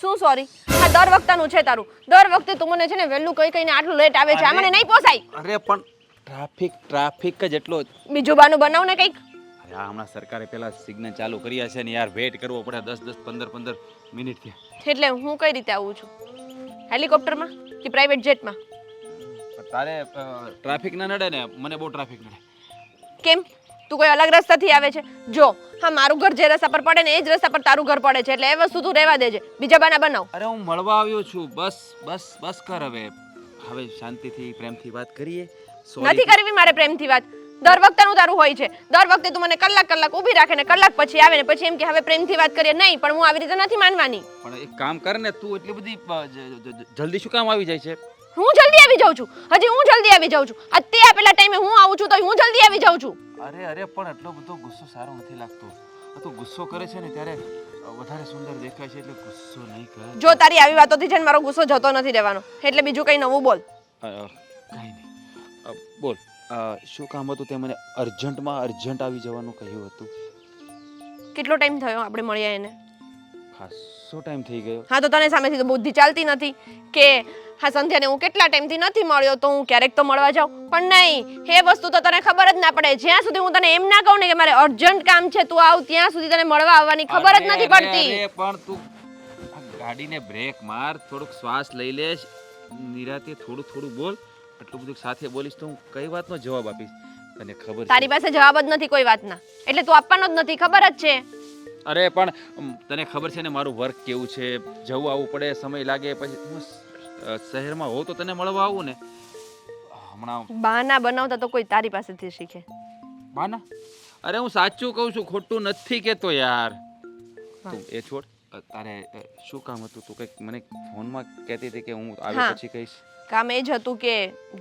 શું સોરી? આ દર વખતનું છે તારું. દર વખતે તું મને છે ને વહેલું કહીને આટલું લેટ આવે છે. આ મને નહીં પોસાય. અરે પણ ટ્રાફિક જ એટલો. બીજું બાનું બનાવ ને કંઈક. અરે આ હમણાં સરકારે પેલા સિગ્નલ ચાલુ કર્યા છે ને યાર, વેઇટ કરવો પડે 10 15 મિનિટ થી. એટલે હું કઈ રીતે આવું છું? હેલિકોપ્ટરમાં કે પ્રાઇવેટ જેટમાં? તારે ટ્રાફિક ના નડે ને, મને બહુ ટ્રાફિક નડે. કેમ? તું કોઈ અલગ રસ્તાથી આવે છે? જો હા, મારું ઘર જે રસ્તા પર પડે ને એ જ રસ્તા પર તારું ઘર પડે છે, એટલે એ વસ્તુ તું રહેવા દેજે. બીજા બાના બનાવ. અરે હું મળવા આવ્યો છું. બસ કર હવે શાંતિથી પ્રેમથી વાત કરીએ. નથી કરવી મારે પ્રેમથી વાત. દર વખતનું તારું હોય છે. દર વખતે તું મને કલાક ઊભી રાખે ને કલાક પછી આવે ને પછી એમ કે હવે પ્રેમથી વાત કરીએ. નહીં, પણ હું આવી રીતે નથી માનવાની. પણ એક કામ કર ને, તું એટલી બધી જલ્દી શું કામ આવી જાય છે? હું જલ્દી આવી જાઉં છું. હજી હું જલ્દી આવી જાઉં છું. તે આપેલા ટાઈમે હું આવું છું તો હું જલ્દી આવી જાઉં છું. અરે પણ એટલો બધો ગુસ્સો સારો નથી લાગતો. તું ગુસ્સો કરે છે ને ત્યારે વધારે સુંદર દેખાય છે, એટલે ગુસ્સો નહીં કર. જો તારી આવી વાતોથી છે ને મારો ગુસ્સો જતો નથી રહેવાનો. એટલે બીજું કંઈ નવું બોલ. કાંઈ નહીં. બોલ, શું કામ હતું? તે મને અર્જન્ટ આવી જવાનું કહ્યું હતું. કેટલો ટાઈમ થયો આપણે મળ્યા એને? ખાસો ટાઈમ થઈ ગયો. હા, તો તને સામેથી તો બુદ્ધિ ચાલતી નથી કે હા સંધ્યાને હું કેટલા ટાઈમથી નથી મળ્યો તો હું ક્યારેક તો મળવા જાઉં. પણ નહીં, એ વસ્તુ તો તને ખબર જ ના પડે. જ્યાં સુધી હું તને એમ ના કહું ને કે મારે અર્જન્ટ કામ છે તું આવ, ત્યાં સુધી તને મળવા આવવાની ખબર જ નથી પડતી. અરે પણ તું ગાડીને બ્રેક માર, થોડુંક શ્વાસ લઈ લે, નિરાતે થોડું બોલ. આટલું બધું સાથે બોલીશ તો હું કઈ વાતનો જવાબ આપીશ? તને ખબર છે તારી પાસે જવાબ જ નથી કોઈ વાતના, એટલે તું આપવાનો જ નથી. ખબર જ છે. અરે પણ તને ખબર છે ને મારું વર્ક કેવું છે, જવું આવવું પડે, સમય લાગે. પછી શહેરમાં હોઉં તો તને મળવા આવું ને. હમણાં બહાના બનાવતા તો કોઈ તારી પાસેથી શીખે. બાના? અરે હું સાચું કહું છું, ખોટું નથી કેતો યાર. તું એ છોડ. તારે શું કામ હતું? તું કંઈક મને ફોનમાં કહેતી હતી કે હું આવ્યા પછી કહીશ. કામ એ જ હતું કે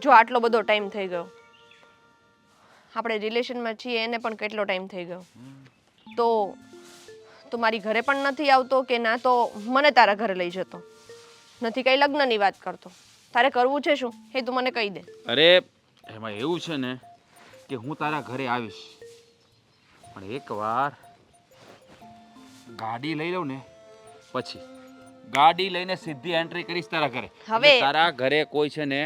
જો આટલો બધો ટાઈમ થઈ ગયો, આપણે રિલેશનમાં છીએ, એને પણ કેટલો ટાઈમ થઈ ગયો, તો તું મારી ઘરે પણ નથી આવતો કે ના તો મને તારા ઘરે લઈ જતો નથી. કઈ લગ્નની વાત કરતો. તારે કરવું છે શું એ તું મને કહી દે. અરે એમાં એવું છે ને કે હું તારા ઘરે આવીશ, પણ એકવાર ગાડી લઈ લઉં ને પછી ગાડી લઈને સીધી એન્ટ્રી કરીશ તારા ઘરે. હવે તારા ઘરે કોઈ છે ને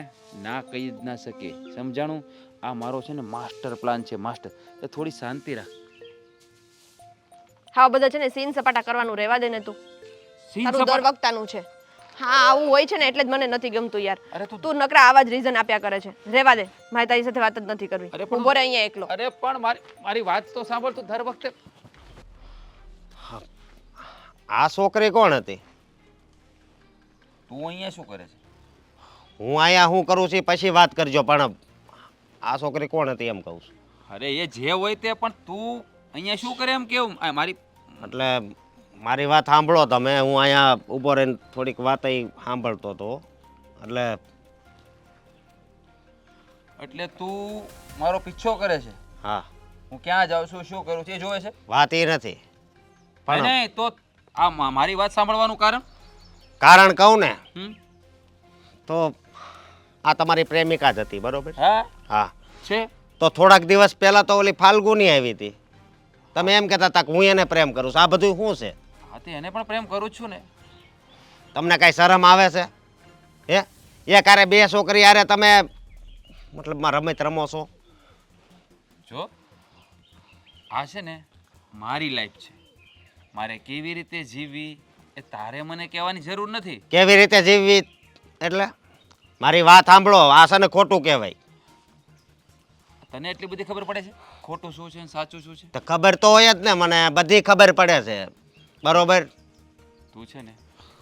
ના કહી જ ના શકે. સમજાણું? આ મારો છે ને માસ્ટર પ્લાન છે, માસ્ટર. તો થોડી શાંતિ રાખ. હા, બધા છે ને સીન સપાટા કરવાનું રહેવા દે ને તું. તારું દર વખતાનું છે. હા, આવું હોય છે ને એટલે જ મને નથી ગમતું યાર. તું નકરા આવા જ રીઝન આપ્યા કરે છે. રહેવા દે, મારે તારી સાથે વાત જ નથી કરવી. ઉભો રહે અહીંયા એકલો. અરે પણ મારી વાત તો સાંભળ. તું દર વખતે આ છોકરી કોણ હતી? તું અહીંયા શું કરે છે? હું અહીંયા શું કરું છું પછી વાત કરજો, પણ આ છોકરી કોણ હતી એમ કહું છું. અરે એ જે હોય તે, પણ તું અહીંયા શું કરે એમ કેવું? મારી એટલે મારી વાત સાંભળો તમે. હું અહીંયા ઊભો રહીને થોડીક વાત સાંભળતો હતો. એટલે તું મારો પીછો કરે છે? હા. હું ક્યાં જાઉં છું, શું કરું છું એ જોવે છે? વાત એ નથી. પણ નહીં તો આ મારી વાત સાંભળવાનું કારણ કહું ને હમ તો આ તમારી પ્રેમિકા જ હતી, બરોબર? હા છે. તો થોડાક દિવસ પહેલા તો ઓલી ફાલ્ગુની આવી હતી. તમે એમ કહેતા હતા કે હું એને પ્રેમ કરું છું. આ બધું શું છે? હા, તે એને પણ પ્રેમ કરું છું ને. તમને કાંઈ શરમ આવે છે? એ કારે બે છોકરી યારે તમે મતલબમાં રમત રમો છો? જો આ છે ને મારી લાઈફ છે, મારે કેવી રીતે જીવવી એ તારે મને કહેવાની જરૂર નથી. કેવી રીતે જીવવી એટલે? મારી વાત સાંભળો. આ છે ને ખોટું કહેવાય. તને એટલી બધી ખબર પડે છે ખોટું શું છે ને સાચું શું છે? તો ખબર તો હોય જ ને, મને બધી ખબર પડે છે, બરોબર? તું છે ને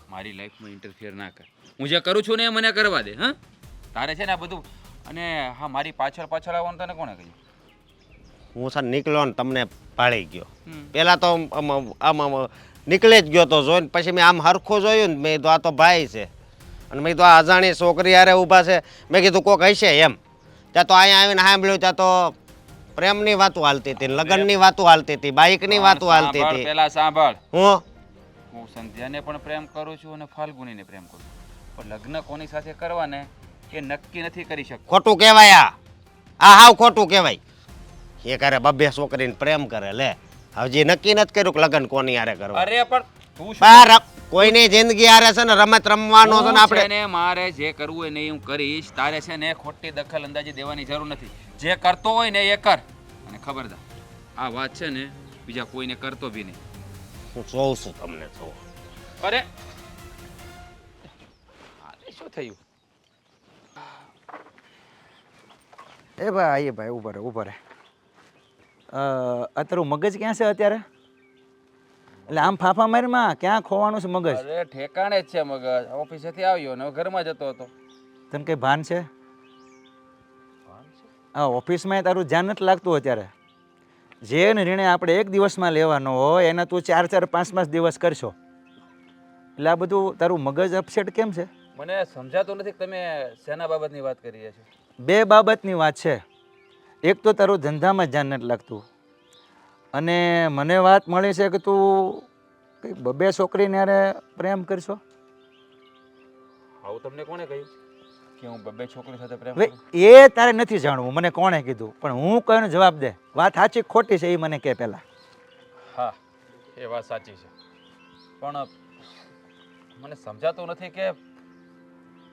મારી લાઈફમાં ઇન્ટરફિયર ના કર. હું જે કરું છું ને એ મને કરવા દે. હા, તારે છે ને આ બધું. અને હા, મારી પાછળ આવવાનું તને કોણે કહ્યું? હું સર નીકળ્યો ને તમને ભાળી ગયો. પેલા તો આમ નીકળી જ ગયો તો જોઈને પછી મેં આમ હરખું જોયું ને, મેં કીધું આ તો ભાઈ છે. અને મેં કીધું આ અજાણી છોકરી યારે ઊભા છે. મેં કીધું કોક હશે એમ. ત્યાં તો અહીંયા આવીને સાંભળ્યું, ત્યાં તો પ્રેમની વાતો હાલતી હતી, લગ્નની વાતો હાલતી હતી, બાઇકની વાતો હાલતી હતી. પેલા સાંભળ. હું સંધ્યાને પણ પ્રેમ કરું છું અને ફાલ્ગુનીને પ્રેમ કરું છું, પણ લગ્ન કોની સાથે કરવા ને એ નક્કી નથી કરી શકતો. ખોટું કહેવાય. આ હાવ ખોટું કહેવાય. એ કરે બબ્બે છોકરીને પ્રેમ કરે. લે હજી નક્કી નથી કર્યું કે લગ્ન કોની હારે કરવા. અરે પણ તું શું બાર કોઈની જિંદગી આરે છે ને રમત રમવાનો છે ને હું આપણે છે ને મારે જે કરવું હોય ને એ હું કરીશ. તારે છે ને ખોટી દખલ અંદાજી દેવાની જરૂર નથી. જે કરતો હોય ને એ કર. અને ખબરદાર આ વાત છે ને બીજા કોઈને કરતો બી નહીં. હું જોઉં છું તમને જોઉં. અરે આને શું થયું? એ ભાઈ ઉભા રહે અત્યારે મગજ ક્યાં છે અત્યારે? એટલે આમ ફાફા મારીમાં ક્યાં ખોવાનું છે મગજ? અરે ઠેકાણે જ છે મગજ. ઓફિસેથી આવ્યો ને હવે ઘરમાં જતો હતો. તને કઈ ભાન છે? હા, ઓફિસમાં તારું ધ્યાન નથી લાગતું અત્યારે. જે નિર્ણય આપણે એક દિવસમાં લેવાનો હોય એને તું 4-4, 5-5 દિવસ કરશો. એટલે આ બધું તારું મગજ અપસેટ કેમ છે? મને સમજાતું નથી કે તમે શેના બાબતની વાત કરી રહ્યા છો. બે બાબતની વાત છે. એક તો તારું ધંધામાં જ ધ્યાન નથી લાગતું, અને મને વાત મળી છે કે તું કંઈક 2 છોકરીને હારે પ્રેમ કરશો. આવું તમને કોણે કહ્યું કે હું 2 છોકરી સાથે પ્રેમ હવે કરું? એ તારે નથી જાણવું મને કોણે કીધું, પણ હું કયો ને જવાબ દે. વાત સાચી ખોટી છે એ મને કહે પહેલાં. હા, એ વાત સાચી છે, પણ મને સમજાતું નથી કે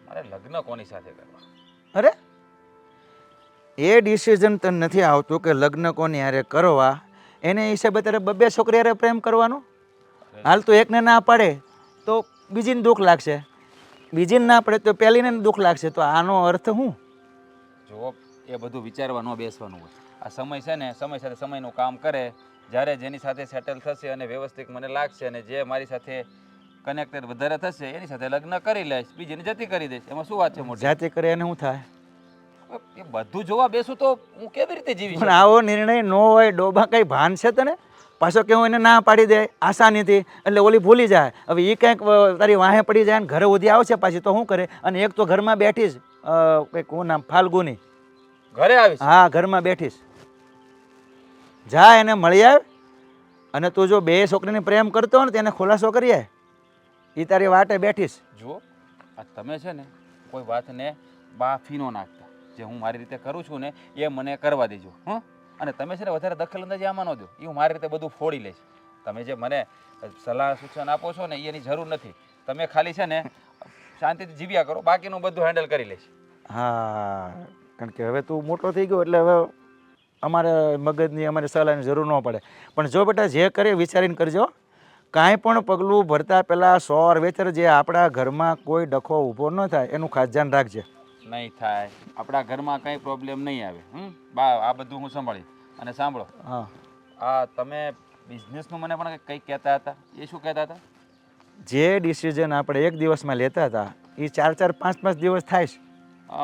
મારે લગ્ન કોની સાથે કરવા. અરે એ ડિસિઝન તને નથી આવતું કે લગ્ન કોની હારે કરવા, એને હિસાબે તારે 2 છોકરી હારે પ્રેમ કરવાનો. હાલ તો એકને ના પાડે તો બીજીને દુઃખ લાગશે, બીજીને ના પડે તો પહેલીને દુઃખ લાગશે. તો આનો અર્થ શું? જો એ બધું વિચારવા ન બેસવાનું હોય. આ સમય છે ને સમય સાથે સમયનું કામ કરે. જ્યારે જેની સાથે સેટલ થશે અને વ્યવસ્થિત મને લાગશે અને જે મારી સાથે કનેક્ટેડ વધારે થશે એની સાથે લગ્ન કરી લઈશ, બીજીને જતી કરી દઈશ. એમાં શું વાત છે મોટી? જાતે કરે એને શું થાય? એ બધું જોવા બેસું તો હું કેવી રીતે જીવી પણ શકું? આવો નિર્ણય ન હોય ડોબા, કઈ ભાન છે તને? પાછો કેવું એને ના પાડી દે આસાનીથી, એટલે ઓલી ભૂલી જાય. હવે એ કંઈક તારી વાહે પડી જાય ને ઘરે સુધી આવશે પાછી તો શું કરે? અને એક તો ઘરમાં બેઠીશ, કંઈક હું નામ ફાલ્ગુની, ઘરે આવીશ? હા ઘરમાં બેઠીશ. જા એને મળી આવ, અને તું જો 2 છોકરીને પ્રેમ કરતો હોય ને તેને ખુલાસો કરીએ. એ તારી વાટે બેઠીશ. જુઓ, આ તમે છે ને કોઈ વાતને બાફી ન નાખતા. જે હું મારી રીતે કરું છું ને એ મને કરવા દેજો. હં? અને તમે છે ને વધારે દખલ અંદાજી આમાં ન દો. એ હું મારી રીતે બધું ફોડી લઈશ. તમે જે મને સલાહ સૂચન આપો છો ને એની જરૂર નથી. તમે ખાલી છે ને શાંતિથી જીવ્યા કરો, બાકીનું બધું હેન્ડલ કરી લઈશ. હા, કારણ કે હવે તું મોટો થઈ ગયો એટલે હવે અમારે મગજની અમારી સલાહની જરૂર ન પડે. પણ જો બેટા જે કરે વિચારીને કરજો. કાંઈ પણ પગલું ભરતા પહેલાં 100 વેચર જે આપણા ઘરમાં કોઈ ડખો ઊભો ન થાય એનું ખાસ ધ્યાન રાખજે. નહીં થાય, આપણા ઘરમાં કંઈ પ્રોબ્લેમ નહીં આવે. બા આ બધું હું સંભાળીશ. અને સાંભળો, હા, આ તમે બિઝનેસનું મને પણ કંઈક કહેતા હતા, એ શું કહેતા હતા? જે ડિસિઝન આપણે એક દિવસમાં લેતા હતા એ 4-4, 5-5 દિવસ થાય છે.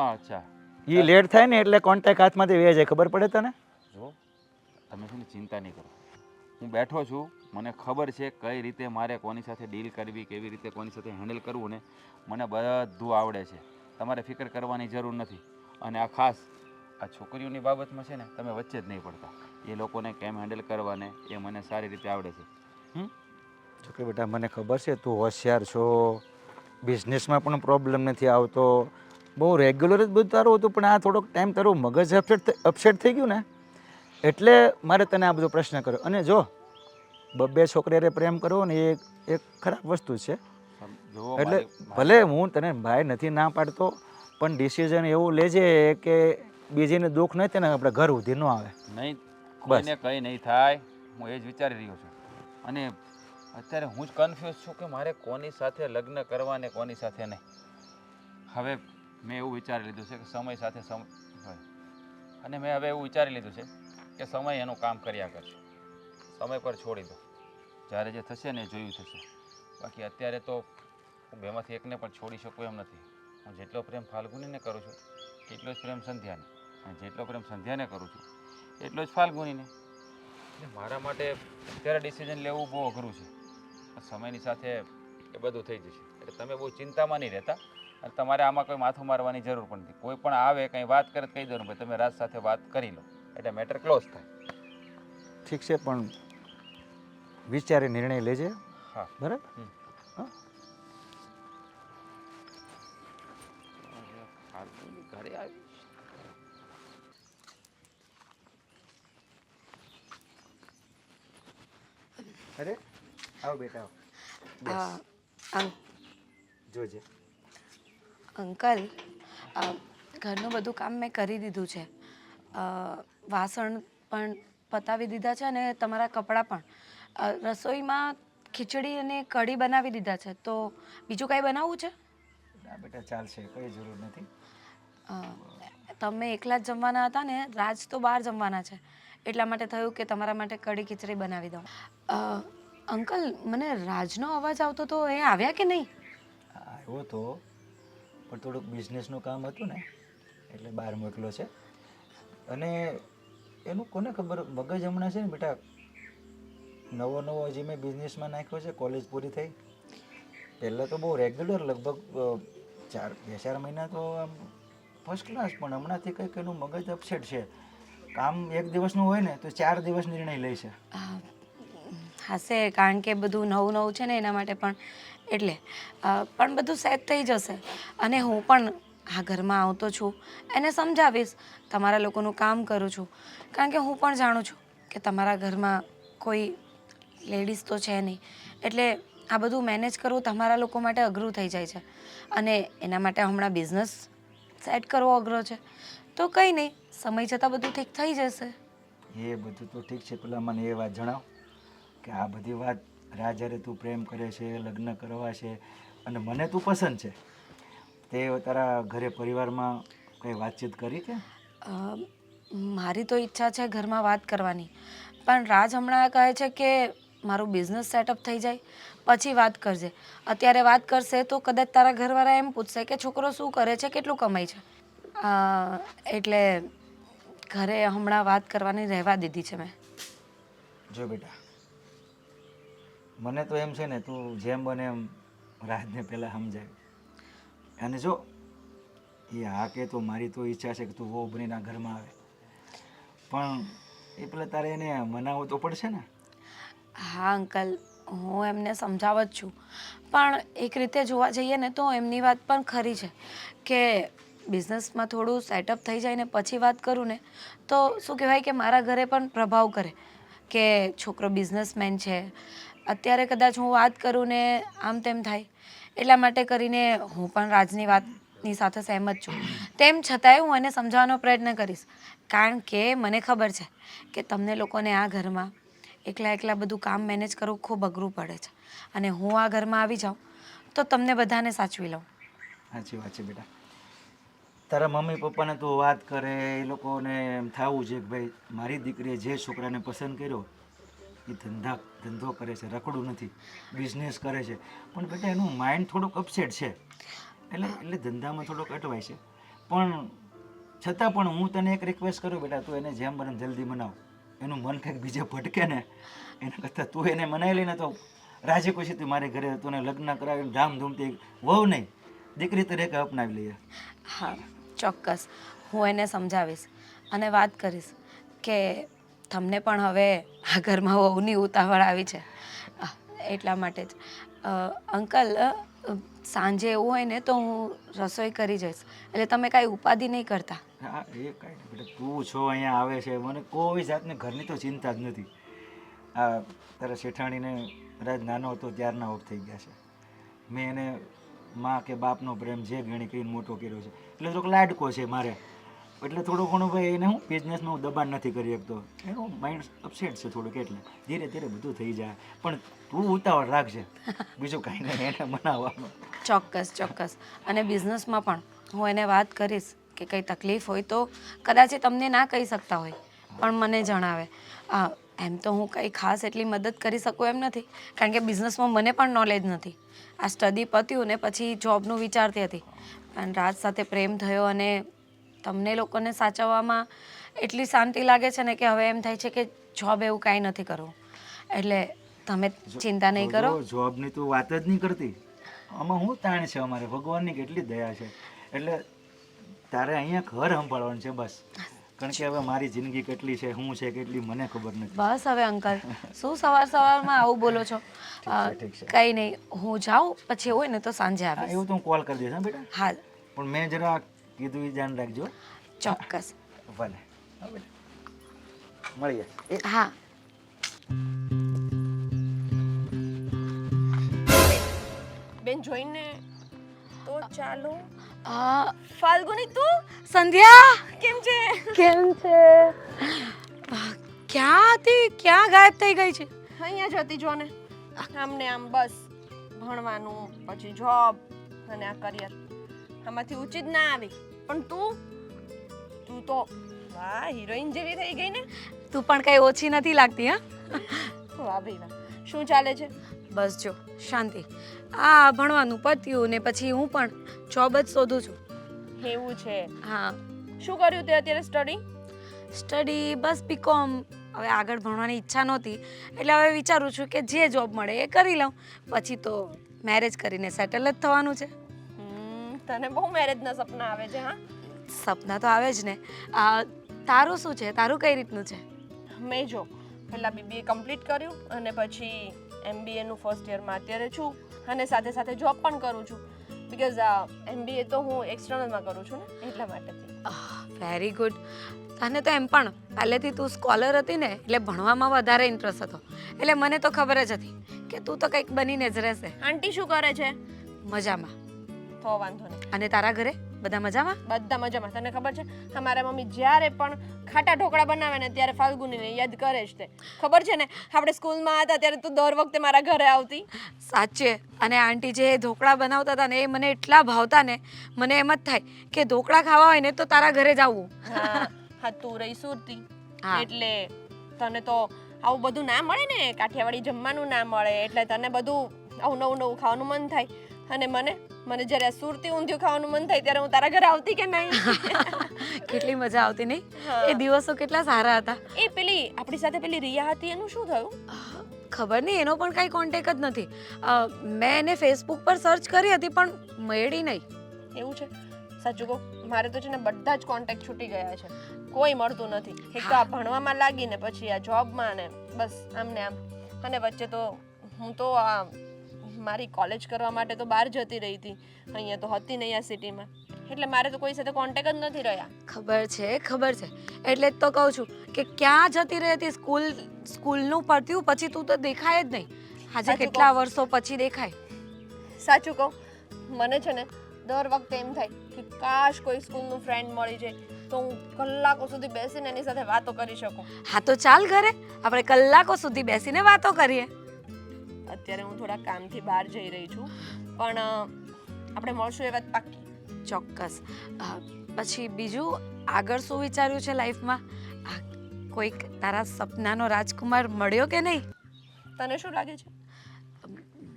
અચ્છા. એ લેટ થાય ને એટલે કોન્ટેક્ટ હાથમાંથી વે જાય. ખબર પડે તને? જો તમે છે ને ચિંતા નહીં કરો. હું બેઠો છું, મને ખબર છે કઈ રીતે મારે કોની સાથે ડીલ કરવી, કેવી રીતે કોની સાથે હેન્ડલ કરવું ને મને બધું આવડે છે. તમારે ફિકર કરવાની જરૂર નથી. અને આ ખાસ આ છોકરીઓની બાબતમાં છે ને તમે વચ્ચે જ નહીં પડતા. એ લોકોને કેમ હેન્ડલ કરવાને એ મને સારી રીતે આવડે છે. છોકરી બેટા મને ખબર છે તું હોશિયાર છો, બિઝનેસમાં પણ પ્રોબ્લેમ નથી આવતો, બહુ રેગ્યુલર જ બધું તારું હતું. પણ આ થોડોક ટાઈમ તારું મગજ અપસેટ થઈ ગયું ને એટલે મારે તને આ બધો પ્રશ્ન કર્યો. અને જો 2 છોકરીએ પ્રેમ કરવો ને એ એક ખરાબ વસ્તુ છે. જો એટલે ભલે હું તને ભાઈ નથી ના પાડતો, પણ ડિસિઝન એવું લેજે કે બીજીને દુઃખ નહીં તેને આપણે ઘર સુધી ન આવે. નહીં, કોઈને કંઈ નહીં થાય. હું એ જ વિચારી રહ્યો છું. અને અત્યારે હું જ કન્ફ્યુઝ છું કે મારે કોની સાથે લગ્ન કરવા ને કોની સાથે નહીં. હવે મેં એવું વિચારી લીધું છે કે સમય સાથે અને મેં હવે એવું વિચારી લીધું છે કે સમય એનું કામ કર્યા કરશે. સમય પર છોડી દો. જ્યારે જે થશે ને એ જોયું થશે. બાકી અત્યારે તો હું બેમાંથી એકને પણ છોડી શકું એમ નથી. હું જેટલો પ્રેમ ફાલ્ગુનીને કરું છું એટલો જ પ્રેમ સંધ્યાને, અને જેટલો પ્રેમ સંધ્યાને કરું છું એટલો જ ફાલ્ગુનીને. એટલે મારા માટે અત્યારે ડિસિઝન લેવું બહુ અઘરું છે. સમયની સાથે એ બધું થઈ જશે. એટલે તમે બહુ ચિંતામાં નહીં રહેતા, અને તમારે આમાં કોઈ માથું મારવાની જરૂર પણ નથી. કોઈ પણ આવે કંઈ વાત કરે કહી દો ને ભાઈ તમે રાજ સાથે વાત કરી લો એટલે મેટર ક્લોઝ થાય. ઠીક છે, પણ વિચારે નિર્ણય લેજે. હા, બરાબર. હા, ફાલ્ગુની ઘરે આવી. અરે આવ બેટા આવ. જોજે. અંકલ ઘરનું બધું કામ મેં કરી દીધું છે. વાસણ પણ પતાવી દીધા છે અને તમારા કપડાં પણ. રસોઈમાં ખીચડી અને કઢી બનાવી દીધા છે. તો બીજું કાંઈ બનાવવું છે? ના બેટા, ચાલશે, કંઈ જરૂર નથી. તમે એકલા જ જમવાના હતા ને? રાજ તો બહાર જમવાના છે, એટલા માટે થયું કે તમારા માટે કઢી ખીચડી બનાવી દઉં. અંકલ, મને રાજનો અવાજ આવતો તો એ આવ્યા કે નહીં? આવ્યો તો, પણ થોડુંક બિઝનેસનું કામ હતું ને એટલે બહાર મોકલ્યો છે. અને એનું કોને ખબર, મગજ હમણાં છે ને બેટા, નવો હજી મેં બિઝનેસમાં નાખ્યો છે, કોલેજ પૂરી થઈ. પહેલાં તો બહુ રેગ્યુલર, લગભગ 4 મહિના તો આમ ફર્સ્ટ ક્લાસ, પણ હમણાંથી કંઈક એનું મગજ અપસેટ છે. કામ એક દિવસનું હોય ને તો 4 દિવસ નિર્ણય લે છે. હશે, કારણ કે બધું નવું છે ને એના માટે પણ. એટલે પણ બધું સેટ થઈ જશે. અને હું પણ આ ઘરમાં આવતો છું, એને સમજાવીશ. તમારા લોકોનું કામ કરું છું, કારણ કે હું પણ જાણું છું કે તમારા ઘરમાં કોઈ લેડીઝ તો છે નહીં. એટલે આ બધું મેનેજ કરવું તમારા લોકો માટે અઘરું થઈ જાય છે. અને એના માટે હમણાં બિઝનેસ સેટ કરવો અઘરો છે. તો કંઈ નહીં, સમય જતાં બધું ઠીક થઈ જશે. એ બધું તો ઠીક છે, પેલા મને એ વાત જણાવ કે આ બધી વાત રાજરે તું પ્રેમ કરે છે, લગ્ન કરવા છે અને મને તું પસંદ છે, તે તારા ઘરે પરિવારમાં કંઈ વાતચીત કરી કે? મારી તો ઈચ્છા છે ઘરમાં વાત કરવાની, પણ રાજ હમણાં કહે છે કે મારું બિઝનેસ સેટઅપ થઈ જાય પછી વાત કરજે. અત્યારે વાત કરશે તો કદાચ તારા ઘરવાળા એમ પૂછશે કે છોકરો શું કરે છે, કેટલું કમાય છે. એટલે ઘરે હમણાં વાત કરવાની રહેવા દીધી છે મેં. જો બેટા, મને તો એમ છે ને, તું જેમ બને એમ રાજને પહેલાં સમજાય. અને જો એ હા કે તો મારી તો ઈચ્છા છે કે તું વહુ બનીને આ ઘરમાં આવે, પણ એ પેલા તારે એને મનાવવું તો પડશે ને. હા અંકલ, હું એમને સમજાવ જ છું, પણ એક રીતે જોવા જઈએ ને તો એમની વાત પણ ખરી છે કે બિઝનેસમાં થોડું સેટઅપ થઈ જાય ને પછી વાત કરું ને તો શું કહેવાય કે મારા ઘરે પણ પ્રભાવ કરે કે છોકરો બિઝનેસમેન છે. અત્યારે કદાચ હું વાત કરું ને આમ તેમ થાય, એટલા માટે કરીને હું પણ રાજની વાતની સાથે સહેમત છું. તેમ છતાંય હું એને સમજાવવાનો પ્રયત્ન કરીશ, કારણ કે મને ખબર છે કે તમને લોકોને આ ઘરમાં એકલા બધું કામ મેનેજ કરવું ખૂબ અઘરું પડે છે. અને હું આ ઘરમાં આવી જાઉં તો તમને બધાને સાચવી લઉં. સાચી વાત છે બેટા. તારા મમ્મી પપ્પાને તું વાત કરે, એ લોકોને એમ થવું છે કે ભાઈ મારી દીકરીએ જે છોકરાને પસંદ કર્યો એ ધંધો કરે છે, રખડું નથી, બિઝનેસ કરે છે, પણ બેટા એનું માઇન્ડ થોડુંક અપસેટ છે. એટલે ધંધામાં થોડોક અટવાય છે. પણ છતાં પણ હું તને એક રિક્વેસ્ટ કરું બેટા, તું એને જેમ બને જલ્દી મનાવ. એનું મન કંઈક બીજે ભટકે ને એના કરતાં તું એને મનાવી લઈને તો રાજી ખુશીથી મારે ઘરે તું લગ્ન કરાવીને ધામધૂમથી વહુ નહીં દીકરી તરીકે અપનાવી લઈએ. હા, ચોક્કસ હું એને સમજાવીશ અને વાત કરીશ કે તમને પણ હવે આ ઘરમાં વહુની ઉતાવળ આવી છે. એટલા માટે જ અંકલ, સાંજે એવું હોય ને તો હું રસોઈ કરી જઈશ, એટલે તમે કાંઈ ઉપાધિ નહીં કરતા. હા, એ કાંઈ નહીં બેટા, તું છો અહીંયા આવે છે, મને કોઈ જાતની ઘરની તો ચિંતા જ નથી. આ તારા શેઠાણીને કદાચ નાનો હતો ત્યારના ઓફ થઈ ગયા છે. મેં એને માં કે બાપનો પ્રેમ જે ગણી કરીને મોટો કર્યો છે, એટલે થોડોક લાડકો છે મારે. એટલે થોડું ઘણું ભાઈ એને હું બિઝનેસમાં હું દબાણ નથી કરી શકતો, એનું માઇન્ડ અપસેટ છે થોડુંક, એટલે ધીરે ધીરે બધું થઈ જાય. પણ તું ઉતાવળ રાખજે, બીજું કાંઈ નહીં, એને મનાવવાનું. ચોક્કસ. અને બિઝનેસમાં પણ હું એને વાત કરીશ કે કંઈ તકલીફ હોય તો કદાચ એ તમને ના કહી શકતા હોય, પણ મને જણાવે. એમ તો હું કંઈ ખાસ એટલી મદદ કરી શકું એમ નથી, કારણ કે બિઝનેસમાં મને પણ નોલેજ નથી. આ સ્ટડી પત્યું ને પછી જોબનું વિચારતી હતી, પણ રાજ સાથે પ્રેમ થયો અને તમને લોકોને સાચવવામાં એટલી શાંતિ લાગે છે ને કે હવે એમ થાય છે કે જોબ એવું કાંઈ નથી કરવું. એટલે તમે ચિંતા નહીં કરો. જોબની તું વાત જ નહીં કરતી, આમાં શું તાણ છે અમારે, ભગવાનની કેટલી દયા છે. એટલે તારે અહીંયા ઘર સંભાળવાનું છે બસ, કારણ કે હવે મારી જિંદગી કેટલી છે, શું છે કેટલી મને ખબર નથી. બસ હવે અંકલ, શું સવારમાં આવું બોલો છો? ઠીક છે. કંઈ નહીં, હું જાઉં પછી હોય ને તો સાંજે હા, આવીશ. એવું તો હું કોલ કરી દઈશ. હા બેટા. હા, પણ મેં જરા કીધું એ ધ્યાન રાખજો. ચોક્કસ. ભલે. હા બેટા, મળીએ. હા. જોઈને તો ચાલો. આ ફાલ્ગુની તું સંધ્યા કેમ છે? કેમ છે? ક્યાં હતી? ક્યાં ગાયબ થઈ ગઈ છે? અહીંયા જ હતી જો ને. આમને આમ બસ ભણવાનું પછી જોબ અને આ કરિયર આમાંથી ઊંચી જ ના આવી. પણ તું તો વાહ હિરોઈન જેવી થઈ ગઈ ને. તું પણ કઈ ઓછી નથી લાગતી. હા વાહ ભાઈ વાહ. શું ચાલે છે? બસ જો શાંતિ. આ ભણવાનું પત્યું ને પછી હું પણ જોબ જ શોધું છું. એવું છે. હા શું કર્યું તે અત્યારે સ્ટડી? સ્ટડી બસ બીકોમ. હવે આગળ ભણવાની ઈચ્છા નહોતી એટલે હવે વિચારું છું કે જે જોબ મળે એ કરી લઉં. પછી તો મેરેજ કરીને સેટલ જ થવાનું છે. તને બહુ મેરેજના સપના આવે છે. હા સપના તો આવે જ ને. તારું શું છે? તારું કઈ રીતનું છે? મેં જો પહેલાં BBA કમ્પ્લીટ કર્યું અને પછી MBAનું ફર્સ્ટ યરમાં અત્યારે છું અને સાથે સાથે જોબ પણ કરું છું. બિકોઝ MBA તો હું એક્સટર્નલમાં કરું છું ને એટલા માટેથી. Very good. તને તો એમ પણ પહેલેથી તું સ્કોલર હતી ને એટલે ભણવામાં વધારે ઇન્ટરેસ્ટ હતો. એટલે મને તો ખબર જ હતી કે તું તો કંઈક બનીને જ રહેશે. આંટી શું કરે છે? મજામાં. તો વાંધો નહીં. અને તારા ઘરે બધા મજામાં? બધા મજામાં. તને ખબર છે અમારા મમ્મી જ્યારે પણ ખાટા ઢોકળા બનાવે ને ત્યારે ફાલ્ગુનીને યાદ કરે જ તે. ખબર છે ને આપણે સ્કૂલમાં હતા ત્યારે તું દર વખતે મારા ઘરે આવતી. સાચે. અને આંટી જે ઢોકળા બનાવતા હતા ને એ મને એટલા ભાવતા ને મને એમ જ થાય કે ઢોકળા ખાવા હોય ને તો તારા ઘરે જ આવવું. હા તું રહી સુરતી હા. એટલે તને તો આવું બધું ના મળે ને, કાઠિયાવાડી જમવાનું ના મળે એટલે તને બધું આવું નવું નવું ખાવાનું મન થાય. અને મને જ્યારે આ સુરતી ઊંધિયું ખાવાનું મન થાય ત્યારે હું તારા ઘરે આવતી કે નહીં? કેટલી મજા આવતી નહીં? હા. એ દિવસો કેટલા સારા હતા. એ પેલી આપણી સાથે પેલી રિયા હતી એનું શું થયું? ખબર નહીં, એનો પણ કાંઈ કોન્ટેક જ નથી. મેં એને ફેસબુક પર સર્ચ કરી હતી પણ મળી નહીં. એવું છે? સાચું કહું મારે તો છે ને બધા જ કોન્ટેક્ટ છૂટી ગયા છે. કોઈ મળતું નથી. એક તો આ ભણવામાં લાગીને પછી આ જોબમાં ને બસ આમને આમ. અને વચ્ચે તો હું તો આ મારી કોલેજ કરવા માટે તો બહાર જતી રહી હતી. અહીંયા તો હતી નહીં આ સિટીમાં. એટલે મારે તો કોઈ સાથે કોન્ટેક્ટ જ નથી રહ્યા. ખબર છે ખબર છે. એટલે જ તો કહું છું કે ક્યાં જતી રહી હતી. સ્કૂલનું પડ્યું પછી તું તો દેખાય જ નહીં. આજે સાચું કેટલા કહું. વર્ષો પછી દેખાય. સાચું કહું મને છે ને દર વખતે એમ થાય કે કાશ કોઈ સ્કૂલનું ફ્રેન્ડ મળી જાય તો હું કલાકો સુધી બેસીને એની સાથે વાતો કરી શકું. હા તો ચાલ ઘરે આપણે કલાકો સુધી બેસીને વાતો કરીએ. અત્યારે હું થોડા કામથી બહાર જઈ રહી છું પણ આપણે મળશું એ વાત પાક્કી. ચોક્કસ. પછી બીજું આગળ શું વિચાર્યું છે લાઈફમાં? કોઈક તારા સપનાનો રાજકુમાર મળ્યો કે નહીં? તને શું લાગે છે?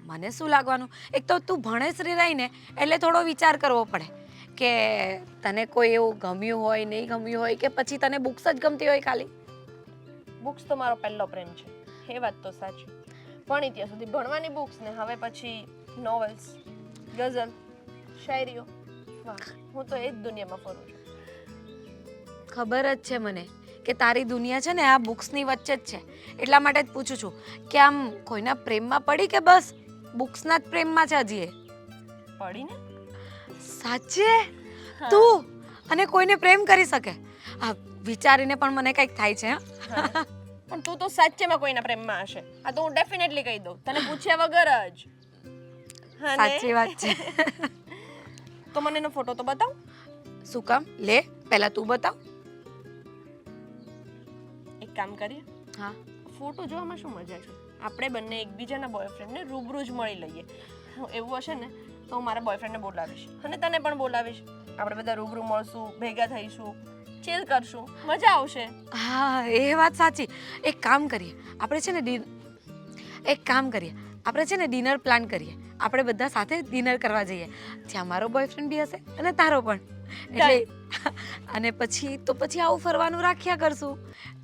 મને શું લાગવાનું, એક તો તું ભણેસરી રહીને એટલે થોડો વિચાર કરવો પડે કે તને કોઈ એવું ગમ્યું હોય નહીં ગમ્યું હોય કે પછી તને બુક્સ જ ગમતી હોય ખાલી. બુક્સ તો મારો પહેલો પ્રેમ છે એ વાત તો સાચી. ભણી ત્યાં સુધી ભણવાની બુક્સ ને હવે પછી નોવેલ્સ, ગઝલ, શાયરીઓ. વાહ હું તો એ જ દુનિયામાં ફરું છું. ખબર જ છે મને કે તારી દુનિયા છે ને આ બુક્સની વચ્ચે જ છે. એટલા માટે જ પૂછું છું કે આમ કોઈના પ્રેમમાં પડી કે બસ બુક્સના જ પ્રેમમાં છે હજી? પડીને સાચે? તું અને કોઈને પ્રેમ કરી શકે? વિચારીને પણ મને કંઈક થાય છે. હા. પણ તું તો સાચેમાં કોઈના પ્રેમમાં હશે. આ તો હું ડેફિનેટલી કહી દઉં તને પૂછ્યા વગર જ. હા ને? સાચી વાત છે. તો મને એનો ફોટો તો બતાવ. શું કામ? લે પહેલા તું બતાવ. એક કામ કરીએ હા ફોટો જોવામાં શું મજા છે? આપણે બંને એકબીજાના બોયફ્રેન્ડને રૂબરૂ જ મળી લઈએ. એવું હશે ને તો હું મારા બોયફ્રેન્ડને બોલાવીશ અને તને પણ બોલાવીશ. આપણે બધા રૂબરૂ મળશું, ભેગા થઈશું, ચીલ કરશું, મજા આવશે. હા એ વાત સાચી. એક કામ કરીએ આપણે છે ને ડિનર પ્લાન કરીએ. આપણે બધા સાથે ડિનર કરવા જઈએ જ્યાં મારો બોયફ્રેન્ડ બી હશે અને તારો પણ. એટલે અને પછી આવું ફરવાનું રાખ્યા કરશું.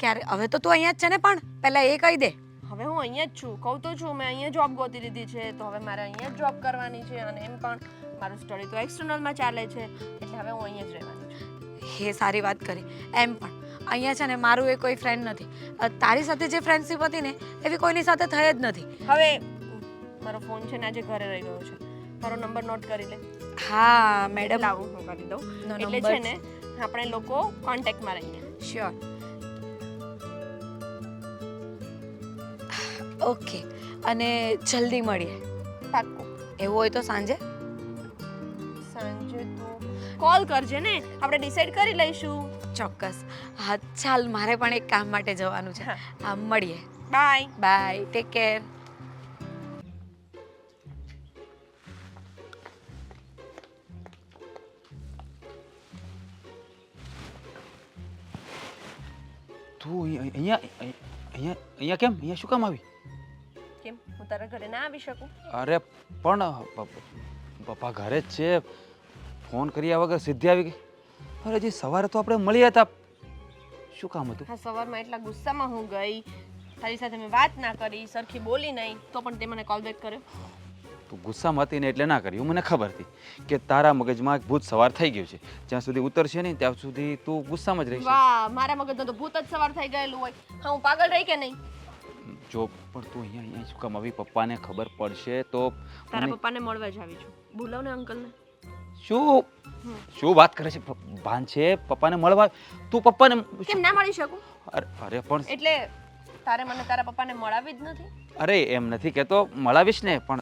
ક્યારે હવે તો તું અહીંયા જ છે ને પણ પહેલા એ કહી દે. હવે હું અહીંયા જ છું. કહું તો છું મેં અહીંયા જોબ ગોતી લીધી છે તો હવે મારે અહીંયા જ જોબ કરવાની છે અને એમ પણ મારું સ્ટડી તો એક્સટર્નલમાં ચાલે છે એટલે હવે હું અહીંયા જ રહેવાની છું. એ સારી વાત કરી. એમ પણ અહીંયા છે ને મારું એ કોઈ ફ્રેન્ડ નથી. તારી સાથે જે ફ્રેન્ડશિપ હતી ને એવી કોઈની સાથે થઈ જ નથી. હવે મારો ફોન છે ને આજે ઘરે રહી ગયો છે. મારો નંબર નોટ કરી લે. હા મેડમ. લાવું હું કરી દઉં. નો એટલે નંબર છે ને આપણે લોકો કોન્ટેક્ટમાં રહીએ. શ્યોર. ઓકે અને જલ્દી મળીએ. પાક્કું. એવું હોય તો સાંજે સાંજે તો કોલ કરજે ને, આપણે ડિસાઈડ કરી લઈશું. ચોક્કસ. હા ચાલ, મારે પણ એક કામ માટે જવાનું છે. હા મળીએ. બાય. Bye, take care. તું અહીંયા અહીંયા અહીંયા કેમ અહીંયા શું કામ આવી? કેમ હું તારા ઘરે ના આવી શકું? અરે પણ પપ્પા ઘરે જ છે, ફોન કર્યા વગર સીધી આવી ગઈ. અરે હજી સવારે તો આપણે મળ્યા હતા, શું કામ હતું? હા, સવારમાં એટલા ગુસ્સામાં હું ગઈ, તારી સાથે મેં વાત ના કરી, સરખી બોલી નહીં, તો પણ તે મને કોલ બેક કર્યો. તું ગુસ્સામાં હતી ને એટલે ના કર્યું, મને ખબર હતી કે તારા મગજમાં એક ભૂત સવાર થઈ ગયું છે. જ્યાં સુધી ઉતરશે નહીં ત્યાં સુધી તું ગુસ્સામાં જ રહીશ. વાહ, મારા મગજમાં તો ભૂત જ સવાર થઈ ગયેલું હોય. હા, હું પાગલ રહી કે નહીં? જો પણ તું અહીંયા શું કામ આવી? પપ્પાને ખબર પડશે તો તારા પપ્પાને મળવા જ આવી છું. બોલાવ ને અંકલને. શું શું વાત કરે છે? ભાન છે પપ્પાને મળવા? તું પપ્પાને કેમ ના મળી શકું? અરે પણ એટલે તારે મને તારા પપ્પાને મળાવી જ નથી? અરે એમ નથી કહેતો, મળાવીશ ને, પણ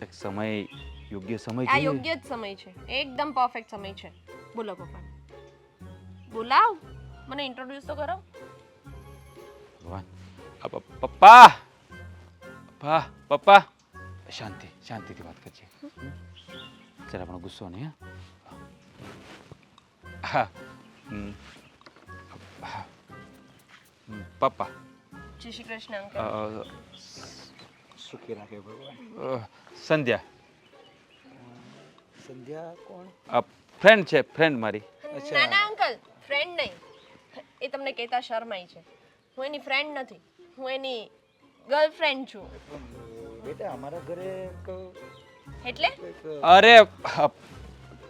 એક સમય, યોગ્ય સમય આ જોઈએ. યોગ્ય જ સમય છે, એકદમ પરફેક્ટ સમય છે. બોલો પપ્પાને. બોલાવ, મને ઇન્ટ્રોડ્યુસ તો કરો. ભગવાન, પપ્પા પપ્પા પપ્પા શાંતિથી વાત કરજે. જરા પણ ગુસ્સો નહીં. હા હા પપ્પા. જય શ્રી કૃષ્ણ અંકલ. સુખી રાખે ભગવાન. સંધ્યા સંધ્યા કોણ? ફ્રેન્ડ છે, ફ્રેન્ડ મારી. ના ના અંકલ, ફ્રેન્ડ નહીં, એ તમને કહેતા શરમાય છે. હું એની ફ્રેન્ડ નથી, હું એની ગર્લફ્રેન્ડ છું. બેટા અમારા ઘરે એટલે અરે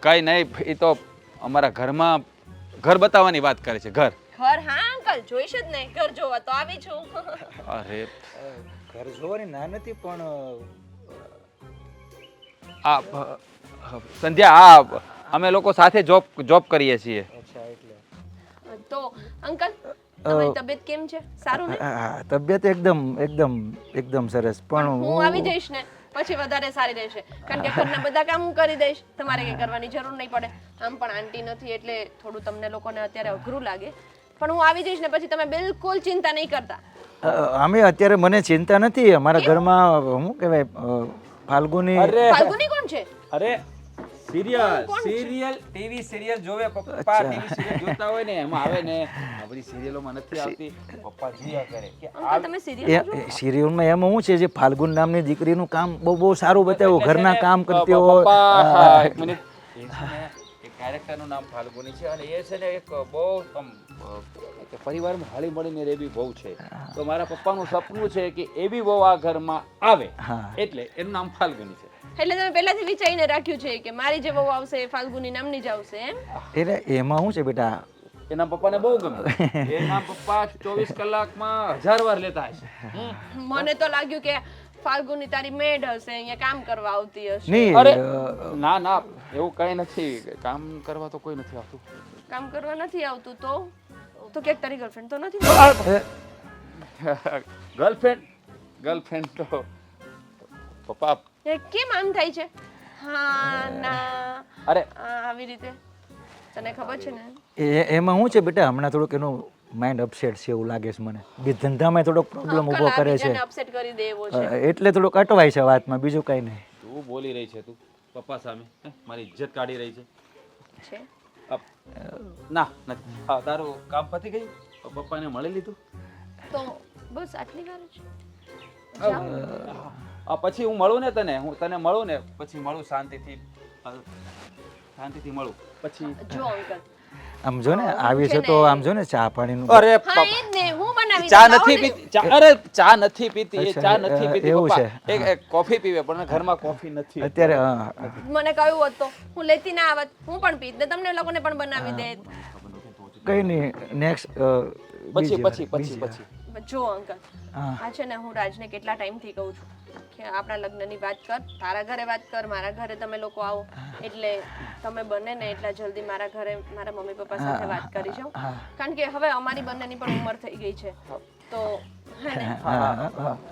કઈ નહીં, એ તો અમારા ઘરમાં ઘર બતાવવાની વાત કરે છે. ઘર ઘર? હા અંકલ, જોઈશ જ ને, ઘર જોવા તો આવી છું. અરે ઘર જોવાની ના નથી પણ આ સંધ્યા, આ અમે લોકો સાથે જોબ કરીએ છીએ. અચ્છા એટલે તો અંકલ, તમારી તબિયત કેમ છે? સારું ને? તબિયત એકદમ સરસ. પણ હું આવી જઈશ ને પછી વધારે સારી રહેશે, કારણ કે ઘરના બધા કામ હું કરી દઈશ, તમારે કઈ કરવાની જરૂર નહીં પડે. આમ પણ આંટી નથી એટલે થોડું તમને લોકોને અત્યારે અઘરું લાગે, પણ હું આવી જઈશ ને પછી તમે બિલકુલ ચિંતા નહીં કરતા. અમે અત્યારે મને ચિંતા નથી. અમારા ઘરમાં શું કહેવાય, ફાલ્ગુની. ફાલ્ગુની કોણ છે? અરે સિરિયલ ટીવી સિરિયલ જોવે પપ્પા. ટીવી સિરિયલ જોતા હોય ને એમાં આવે ને, આ બધી સિરિયલોમાં નથી આવતી. પપ્પા જોયા કરે કે અંકલ તમે સિરિયલ જો? સિરિયલમાં એમાં શું છે, જે ફાલ્ગુન નામની દીકરીનું કામ બહુ સારું બતાવ્યું. ઘરના કામ કરતી હોય. પપ્પા એક મિનિટ, એ છે ને એક કેરેક્ટરનું નામ ફાલ્ગુની છે અને એ છે ને એક બહુ પરિવારમાં હળી મળીને રહેવી બહુ છે. તો મારા પપ્પાનું સપનું છે કે એવી બહુ આ ઘરમાં આવે, એટલે એનું નામ ફાલ્ગુની છે. એટલે તમે પહેલાથી વિચારીને રાખ્યું છે કે મારી જે વહુ આવશે એ ફાલ્ગુની નામની જ આવશે એમ? એટલે એમાં શું છે બેટા, એના પપ્પાને બહુ ગમે. એના પપ્પા 24 કલાકમાં 1000 વાર લેતા હશે. મને તો લાગ્યું કે ફાલ્ગુની તારી મેડ હશે, અહીંયા કામ કરવા આવતી હશે. નહીં અરે ના એવું કઈ નથી, કામ કરવા તો કોઈ નથી આવતું. કામ કરવા નથી આવતું તો ક્યાંક તારી ગર્લફ્રેન્ડ તો નથી? ગર્લફ્રેન્ડ તો પપ્પા. એ કેમ આમ થાય છે? હા ના, અરે આવી રીતે તને ખબર છે ને? એમાં શું છે બેટા, હમણાં થોડુંક એનું માઇન્ડ અપસેટ છે એવું લાગે છે મને. ધંધામાં થોડોક પ્રોબ્લેમ ઊભો કરે છે, અપસેટ કરી દે એવો છે. એટલે થોડુંક અટવાય છે વાતમાં, બીજું કઈ નહીં. તું બોલી રહી છે, તું પપ્પા સામે મારી ઇજ્જત કાઢી રહી છે. છે ના નથી. હા, તારું કામ પતી ગયું? પપ્પાને મળી લીધું? તો બસ આટલી વાર જ. પછી હું મળું ને તને, હું તને મળું ને પછી મળું શાંતિથી મળું પછી. જો અંકલ, આમ જો ને આવી છે તો આમ જો ને ચા પાણીનું. અરે હા એ જ ને, હું બનાવી ચા દઉં, નથી લાવો ને. પીતી. અરે ચા નથી પીતી, એ ચા નથી પીતી એવું પપ્પા. છે. એક કોફી પીવે પણ ઘરમાં કોફી નથી અત્યારે મને કહ્યું હોત તો હું લેતી ના આવત, હું પણ પીત ને તમને લોકોને પણ બનાવી દે. કઈ નહીં, નેક્સ્ટ પછી જો અંકલ, આ છે ને હું રાજને કેટલા ટાઈમથી કહું છું કે આપણા લગ્નની વાત કર, તારા ઘરે વાત કર, મારા ઘરે તમે લોકો આવો, એટલે તમે બને ને એટલા જલ્દી મારા ઘરે મારા મમ્મી પપ્પા સાથે વાત કરી જાઓ, કારણ કે હવે અમારી બંનેની પણ ઉંમર થઈ ગઈ છે. તો હે ને?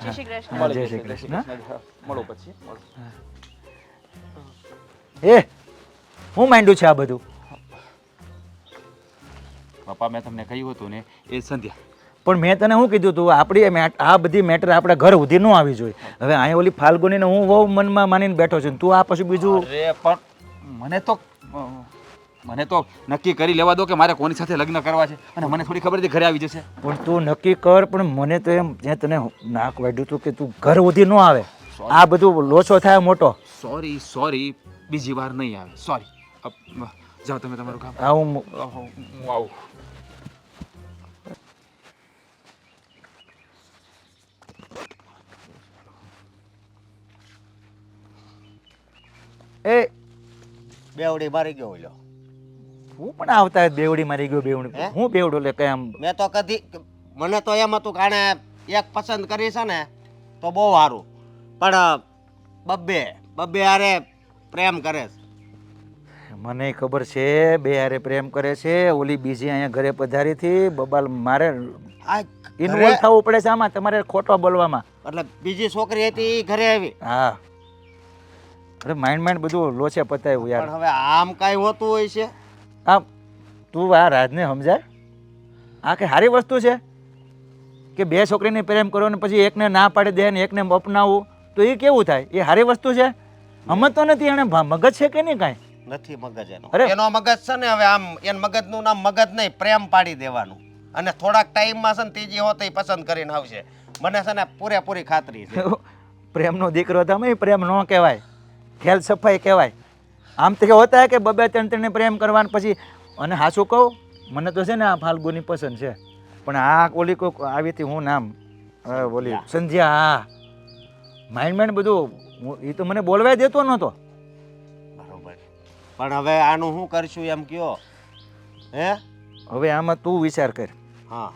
જય શ્રી કૃષ્ણ. જય શ્રી કૃષ્ણ. મળો પછી. એ હું માંડ્યું છે આ બધું? પપ્પા મેં તમને કહ્યું હતું ને એ સંધ્યા. પણ મેં તને શું કીધું તું આપણી આ બધી મેટર આપણા ઘર સુધી ન આવી જોઈએ. હવે અહીંયા ઓલી ફાલ્ગુનીને હું બહુ મનમાં માનીને બેઠો છું ને તું આ પછી બીજું. અરે પણ મને તો નક્કી કરી લેવા દો કે મારે કોની સાથે લગ્ન કરવા છે, અને મને થોડી ખબર હતી ઘરે આવી જશે. પણ તું નક્કી કર, પણ મને તો એમ જ્યાં તને નાક વાઢ્યું હતું કે તું ઘર સુધી ન આવે. આ બધું લોચો થાય મોટો. સોરી બીજી વાર નહીં આવે. સોરી. જાઓ તમે તમારું કામ. આવું હું આવું. એ બેવડી મારી ગયો ઓલો. હું પણ આવતા બેવડી મારી ગયો. બેવડી હું બેવડો લે કઈ આમ. મેં તો કદી મને તો એમ હતું કે આને એક પસંદ કરી છે ને તો બહુ સારું, પણ બબ્બે હારે પ્રેમ કરે છે. મને ખબર છે બે હારે પ્રેમ કરે છે. ઓલી બીજી અહીંયા ઘરે પધારી હતી બબાલ મારે આ ઇન્વોલ્વ થવું પડે છે આમાં, તમારે ખોટો બોલવામાં. એટલે બીજી છોકરી હતી ઈ ઘરે આવી. હા અરે માઇન્ડ બધું લોચે પતાવ્યું યાર. પણ હવે આમ કાંઈ હોતું હોય છે? આ તું આ રાજને સમજાય, આ કઈ સારી વસ્તુ છે કે બે છોકરીને પ્રેમ કરો ને પછી એકને ના પાડી દે ને એકને અપનાવવું, તો એ કેવું થાય? એ સારી વસ્તુ છે? સમજતો નથી એને મગજ છે કે નહીં કાંઈ? નથી મગજ એનો. અરે! એનો મગજ છે ને હવે આમ એન મગજનું નામ મગજ નહીં, પ્રેમ પાડી દેવાનું. અને થોડાક ટાઈમમાં છે ને ત્રીજી હોત એ પસંદ કરીને આવશે. મને છે ને પૂરેપૂરી ખાતરી છે. પ્રેમનો દીકરો તમે પ્રેમ ન કહેવાય, ખેલ સફાઈ કહેવાય. આમ તો હોતા હે કે બબે ત્રણ પ્રેમ કરવાનું પછી. અને હાચું કહું, મને તો છે ને આ ફાલ્ગુની પસંદ છે, પણ આ ઓલી કોઈક આવી હતી, હું નામ ઓલી સંધ્યા. હા માઇન્ડ બધું એ તો મને બોલવા દેતો નહોતો. બરોબર. પણ હવે આનું શું કરશું એમ કયો? હે હવે આમાં તું વિચાર કર. હા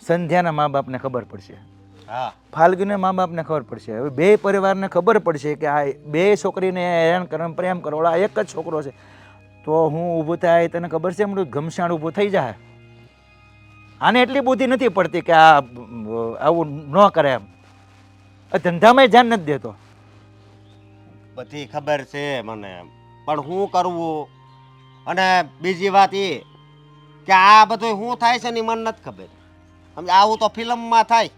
સંધ્યાના મા બાપને ખબર પડશે, હા ફાલ્ગુના મા બાપને ખબર પડશે, હવે બે પરિવારને ખબર પડશે કે આ બે છોકરીને હેરાન કરવા પ્રેમ કરો, આ એક જ છોકરો છે, તો હું ઊભું થાય તને ખબર છે એમનું ઘમસાણ ઊભું થઈ જાય. આને એટલી બુદ્ધિ નથી પડતી કે આ આવું ન કરે એમ. આ ધંધામાં ધ્યાન નથી દેતો. બધી ખબર છે મને, પણ શું કરવું? અને બીજી વાત એ કે આ બધું શું થાય છે ને મને નથી ખબર. સમજ આવું તો ફિલ્મમાં થાય.